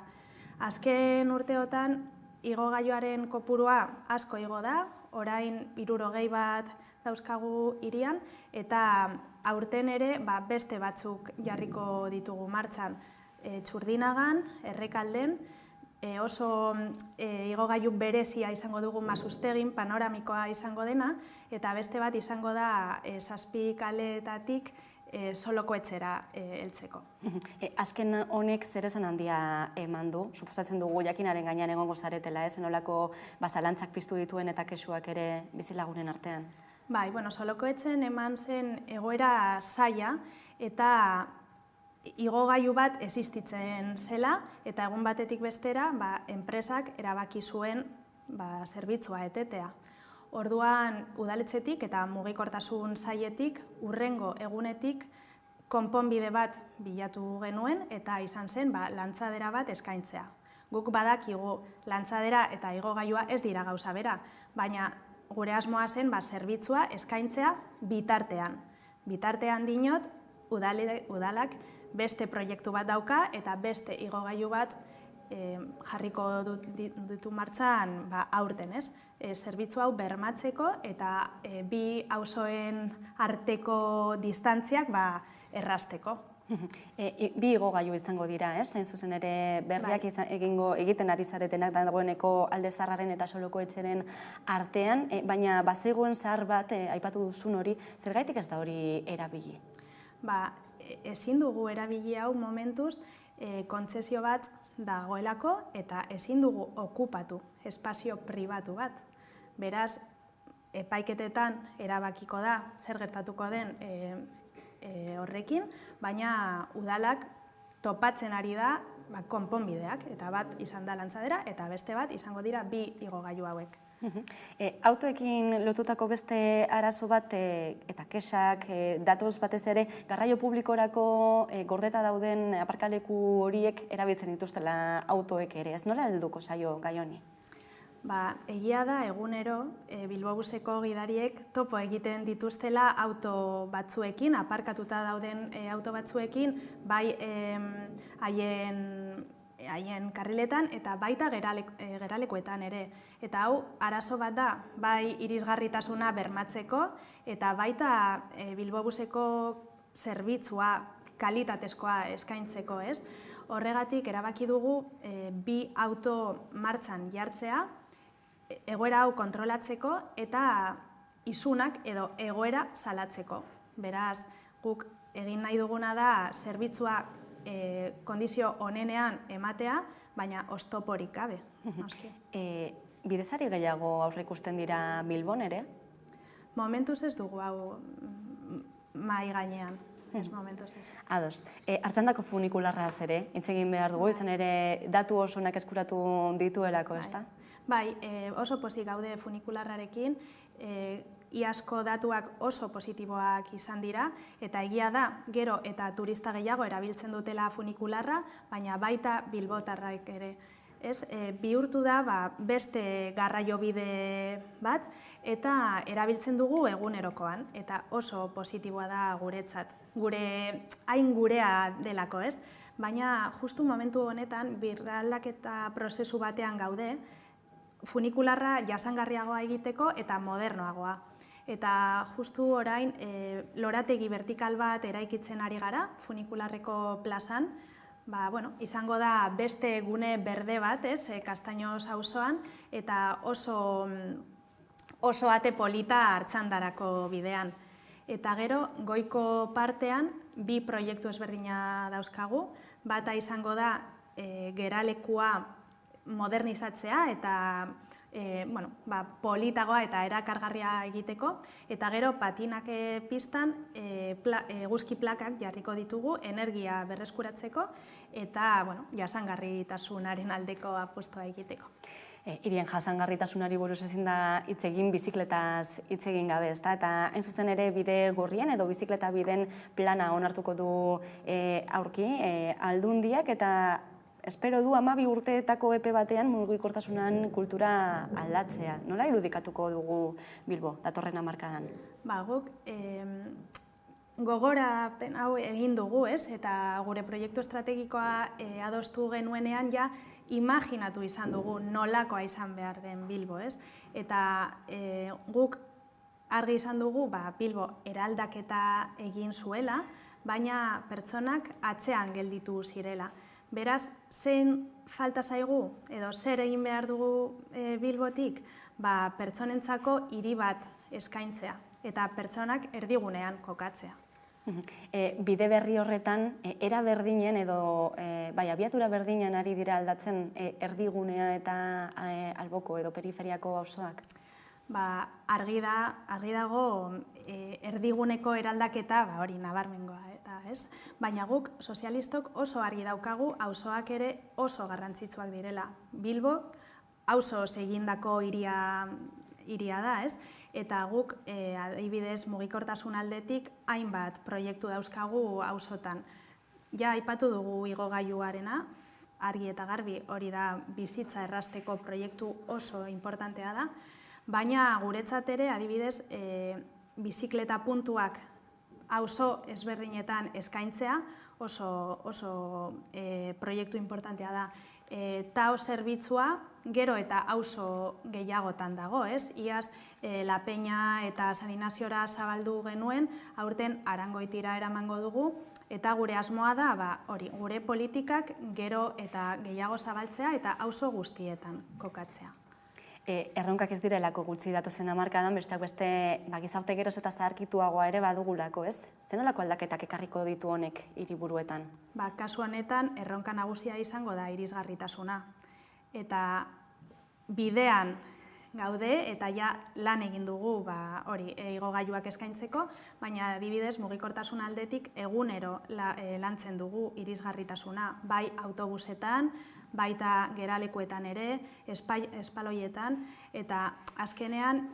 Azken urteotan, igogailuaren kopurua asko igo da, orain 60 bat dauzkagu hirian, eta aurten ere beste batzuk jarriko ditugu martxan. Txurdinagan, Errekalden, oso igogailu berezia izango dugu Mazustegin, panoramikoa izango dena, eta beste bat izango da 7 kaleetatik Solokoetxera heltzeko. Azken honek zer esan handia eman du? Suposatzen dugu jakinaren gainean egongo zaretela, zenolako zalantzak piztu dituen eta kexuak ere bizilagunen artean? Bai, Solokoetxen eman zen egoera zaila eta igogailu bat existitzen zela, eta egun batetik bestera enpresak erabaki zuen zerbitzua etetea. Orduan, udaletxetik eta mugikortasun sailetik hurrengo egunetik konponbide bat bilatu genuen eta izan zen lantzadera bat eskaintzea. Guk badakigu lantzadera eta igogailua ez dira gauza bera, baina gure asmoa zen zerbitzua eskaintzea bitartean. Bitartean dinot, udalak beste proiektu bat dauka eta beste igogailu bat jarriko ditu martxan aurten, ez? Zerbitzu hau bermatzeko eta bi auzoen arteko distantziak errazteko. Bi igogailu izango dira, ez? Hain zuzen ere berriak egiten ari zaretenak dagoeneko Alde Zaharraren eta Solokoetxeren artean, baina bazegoen zahar bat aipatu duzun hori, zergaitik ez da hori erabili? Ezin dugu erabili hau momentuz, kontzesio bat dagoelako eta ezin dugu okupatu espazio pribatu bat. Beraz, epaiketetan erabakiko da zer gertatuko den horrekin, baina udalak topatzen ari da konponbideak, eta bat izan da lantzadera eta beste bat izango dira bi igogailu hauek. Autoekin lotutako beste arazo bat eta kexak, datoz batez ere, garraio publikorako gordeta dauden aparkaleku horiek erabiltzen dituztela autoek ere, ez nola helduko zaio gai honi? Egia da egunero Bilbobuseko gidariek topo egiten dituztela auto batzuekin, aparkatuta dauden auto batzuekin, bai haien karriletan eta baita geralekuetan ere. Eta hau, arazo bat da, bai irisgarritasuna bermatzeko eta baita Bilbobuseko zerbitzua kalitatezkoa eskaintzeko, ez? Horregatik erabaki dugu bi auto martxan jartzea, egoera hau kontrolatzeko eta isunak edo egoera salatzeko. Beraz, guk egin nahi duguna da zerbitzua kondizio onenean ematea, baina oztoporik gabe. Bidezari gehiago aurreikusten dira Bilbon ere? Momentuz ez dugu hau mahai gainean. Ez momentuz ez. Ados. Artxandako funikularraz ere, hitz egin behar dugu, izan ere datu osonak eskuratu dituelako, ezta? Bai, oso pozik gaude funikularrarekin, iazko datuak oso positiboak izan dira, eta egia da, gero eta turista gehiago erabiltzen dutela funikularra, baina baita bilbotarraik ere. Bihurtu da beste garraiobide bat, eta erabiltzen dugu egunerokoan, eta oso positiboa da guretzat. Hain gurea delako, ez? Baina justu momentu honetan, biraldaketa prozesu batean gaude, funikularra jasangarriagoa egiteko eta modernoagoa. Eta justu orain, lorategi vertikal bat eraikitzen ari gara, funikularreko plazan, izango da beste gune berde bat, Kastainoz auzoan, eta oso ate polita Artxandarako bidean. Eta gero, goiko partean, bi proiektu ezberdina dauzkagu, bata izango da geralekua modernizatzea eta politagoa eta erakargarria egiteko, eta gero patinak pistan eguzki plakak jarriko ditugu energia berreskuratzeko eta jasangarritasunaren aldeko apustua egiteko. Hirien jasangarritasunari buruz ezin da hitz egin bizikletaz hitz egin gabe, ezta? Eta hain zuzen ere bide gorrien edo bizikleta biden plana onartuko du aurki Aldundiak eta espero du 12 urteetako epe batean mugikortasunan kultura aldatzea. Nola irudikatuko dugu Bilbo datorren hamarkadan? Guk gogorapen hau egin dugu, ez? Eta gure proiektu estrategikoa adostu genuenean ja imaginatu izan dugu nolakoa izan behar den Bilbo, ez? Eta guk argi izan dugu Bilbo eraldaketa egin zuela, baina pertsonak atzean gelditu zirela. Beraz, zein falta zaigu edo zer egin behar dugu Bilbotik? Pertsonentzako hiri bat eskaintzea eta pertsonak erdigunean kokatzea. Bide berri horretan, era berdinen edo abiatura berdinen ari dira aldatzen erdigunea eta alboko edo periferiako auzoak? Argi dago erdiguneko eraldaketa hori nabarmengoa eta ez? Baina guk sozialistok oso argi daukagu auzoak ere oso garrantzitsuak direla. Bilbo auzoz egindako hiria da, ez? Eta guk adibidez mugikortasun aldetik hainbat proiektu dauzkagu auzotan. Ja aipatu dugu igogailuarena, argi eta garbi hori da bizitza errazteko proiektu oso importantea da, baina guretzat ere adibidez bizikleta puntuak auzo ezberdinetan eskaintzea oso proiektu importantea da. Tao zerbitzua gero eta auzo gehiagotan dago, ez? Iaz La Peña eta San Inaziora zabaldu genuen, aurten Arangoitira eramango dugu, eta gure asmoa da gure politikak gero eta gehiago zabaltzea eta auzo guztietan kokatzea. Erronkak ez direlako gutxi datozen hamarkadan, besteak beste gizarte geroz eta zaharkituagoa ere badugulako, ez? Zenolako aldaketak ekarriko ditu honek hiriburuetan? Kasu honetan, erronka nagusia izango da irisgarritasuna. Eta bidean gaude eta ja lan egin dugu igogailuak eskaintzeko, baina adibidez mugikortasun aldetik egunero lantzen dugu irisgarritasuna, bai autobusetan, baita geralekuetan ere, espaloietan, eta azkenean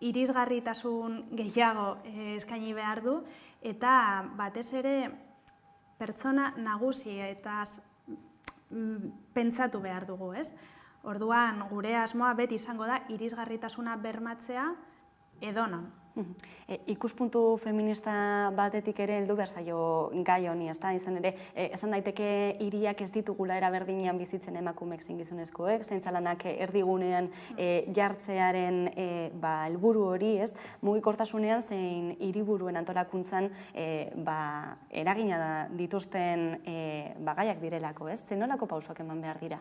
irisgarritasun gehiago eskaini behar du, eta batez ere pertsona nagusi eta pentsatu behar dugu, ez? Orduan, gure asmoa beti izango da irisgarritasuna bermatzea edonon. Ikuspuntu feminista batetik ere heldu behar zaio gai honi, ezta? Izan ere, esan daiteke hiriak ez ditugula era berdinean bizitzen emakumeek zein gizonezkoek, zaintzalanak erdigunean jartzearen helburu hori, ez? Mugikortasunean zein hiriburuen antolakuntzan eragina dituzten gaiak direlako, ez? Zenolako pausoak eman behar dira?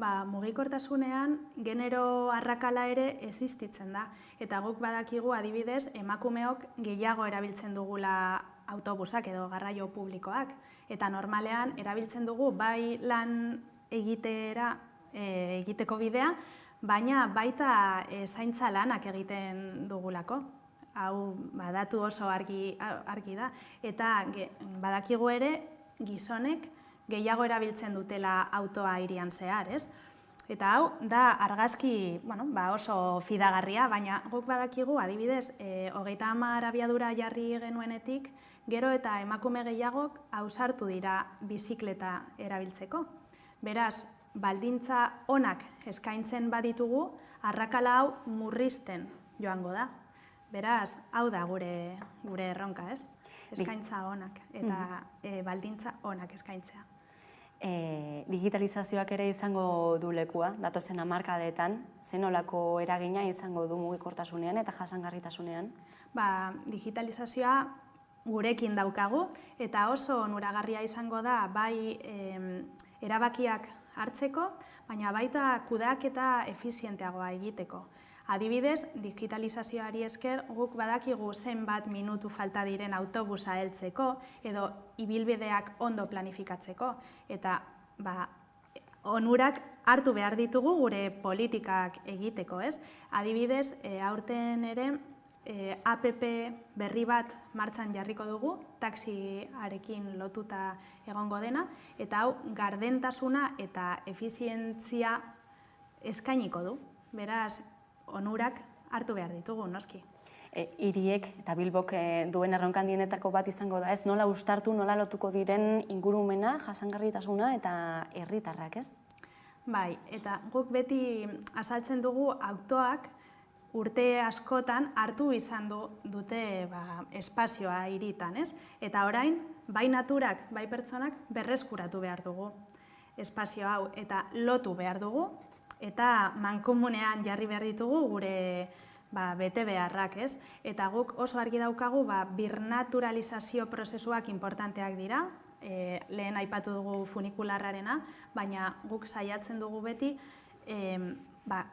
Mugikortasunean genero arrakala ere existitzen da. Eta guk badakigu adibidez emakumeok gehiago erabiltzen dugula autobusak edo garraio publikoak. Eta normalean erabiltzen dugu bai lan egiteko bidea, baina baita zaintza lanak egiten dugulako. Hau datu oso argi da. Eta badakigu ere gizonek gehiago erabiltzen dutela autoa hirian zehar, ez? Eta hau da argazki oso fidagarria, baina guk badakigu adibidez 30 abiadura jarri genuenetik, gero eta emakume gehiagok ausartu dira bizikleta erabiltzeko. Beraz, baldintza onak eskaintzen baditugu, arrakala hau murrizten joango da. Beraz, hau da gure erronka, ez? Eskaintza onak eta baldintza onak eskaintzea. Digitalizazioak ere izango du lekua, datozen hamarkadetan, zenolako eragina izango du mugikortasunean eta jasangarritasunean? Digitalizazioa gurekin daukagu eta oso onuragarria izango da bai erabakiak hartzeko, baina baita kudeaketa efizienteagoa egiteko. Adibidez, digitalizazioari esker guk badakigu zenbat minutu falta diren autobusa heltzeko edo ibilbideak ondo planifikatzeko. Eta onurak hartu behar ditugu gure politikak egiteko, ez? Adibidez, aurten ere APP berri bat martxan jarriko dugu, taxiarekin lotuta egongo dena, eta hau gardentasuna eta efizientzia eskainiko du. Beraz, onurak hartu behar ditugu, noski. Hiriek eta Bilbok duen erronka handienetako bat izango da, ez? Nola uztartu, nola lotuko diren ingurumena, jasangarritasuna eta herritarrak, ez? Bai, eta guk beti azaltzen dugu autoak urte askotan hartu izan dute espazioa hiritan, ez? Eta orain, bai naturak, bai pertsonak berreskuratu behar dugu espazio hau eta lotu behar dugu eta mankomunean jarri behar ditugu gure bete beharrak, ez? Eta guk oso argi daukagu birnaturalizazio prozesuak importanteak dira, lehen aipatu dugu funikularrarena, baina guk saiatzen dugu beti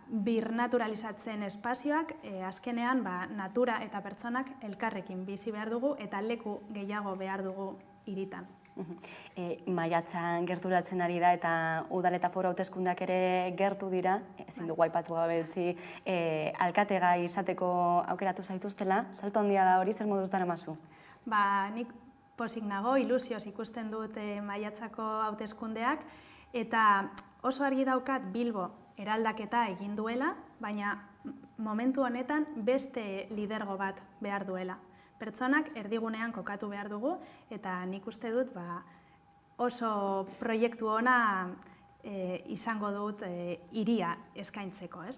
birnaturalizatzen espazioak, azkenean natura eta pertsonak elkarrekin bizi behar dugu eta leku gehiago behar dugu hiritan. Maiatzan gerturatzen ari da eta udal eta foru hauteskundeak ere gertu dira, ezin dugu aipatu gabe utzi, alkategai izateko aukeratu zaituztela, salto handia da hori, zer moduz daramazu? Nik pozik nago, ilusioz ikusten dut maiatzako hauteskundeak, eta oso argi daukat Bilbo eraldaketa egin duela, baina momentu honetan beste lidergo bat behar duela. Pertsonak erdigunean kokatu behar dugu, eta nik uste dut oso proiektu ona izango dut hiria eskaintzeko, ez?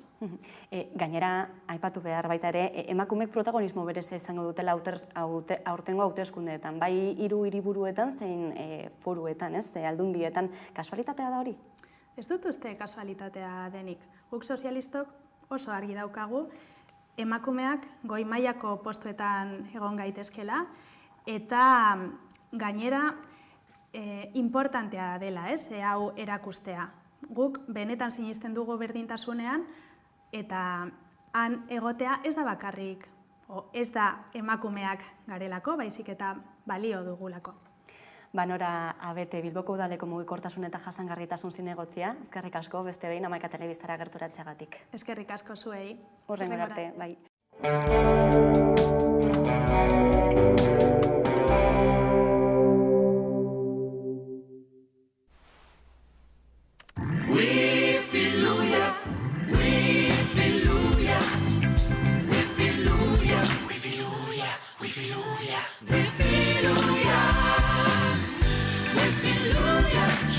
Gainera, aipatu behar baita ere, emakumeek protagonismo berezia izango dutela aurtengo hauteskundeetan, bai hiru hiriburuetan zein foruetan, ez? Aldundietan, kasualitatea da hori? Ez dut uste kasualitatea denik. Guk sozialistok oso argi daukagu, emakumeak goi mailako postuetan egon gaitezkela, eta gainera importantea dela, hau erakustea. Guk benetan sinisten dugu berdintasunean, eta han egotea ez da bakarrik, ez da emakumeak garelako, baizik eta balio dugulako. Nora Abete, Bilboko udaleko mugikortasun eta jasangarritasun zinegotzia, eskerrik asko beste behin Hamaika Telebistara gerturatzeagatik. Eskerrik asko zuei. Hurrengora arte, bai.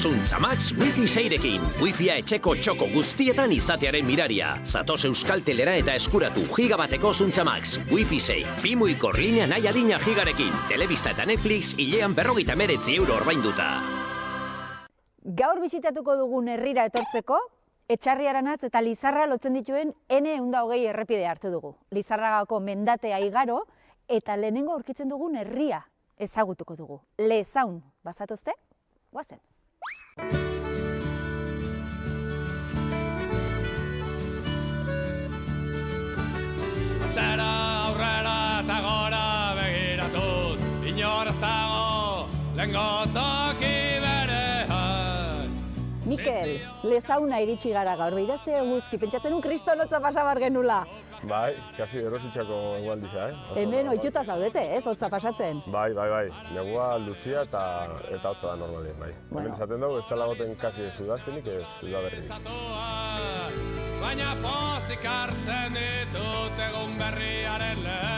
Zuntzamax Wi-Fi 6rekin, Wi-Fia etxeko txoko guztietan izatearen miraria. Zatoz Euskaltelera eta eskuratu gigabateko Zuntzamax. Wi-Fi 6, bimuikor linea nahi adina gigarekin. Telebista eta Netflix hilean 59 euro orbainduta. Gaur bisitatuko dugun herrira etortzeko, Etxarri-Aranatz eta Lizarra lotzen dituen N120 errepide hartu dugu. Lizarragako mendatea igaro eta lehenengo aurkitzen dugun herria ezagutuko dugu. Lezaun, bazatozte? Guazen. Atzera, aurrera eta gora begiratuz, inor ez dago lehengo toki berean. Mikel, Lezauna iritsi gara gaur, behiratze guzki, pentsatzen un kristonotza pasabar genula. Bai, kasi erositxako egualdiza, Hemen oituta zaudete, ez, hotza pasatzen? Bai, negua luzia eta hotza da normalien, bai. Hemen esaten dugu, ez dela goten kasi sudazkenik ez udaberri. Baina pozik hartzen ditut egun berriaren lehen.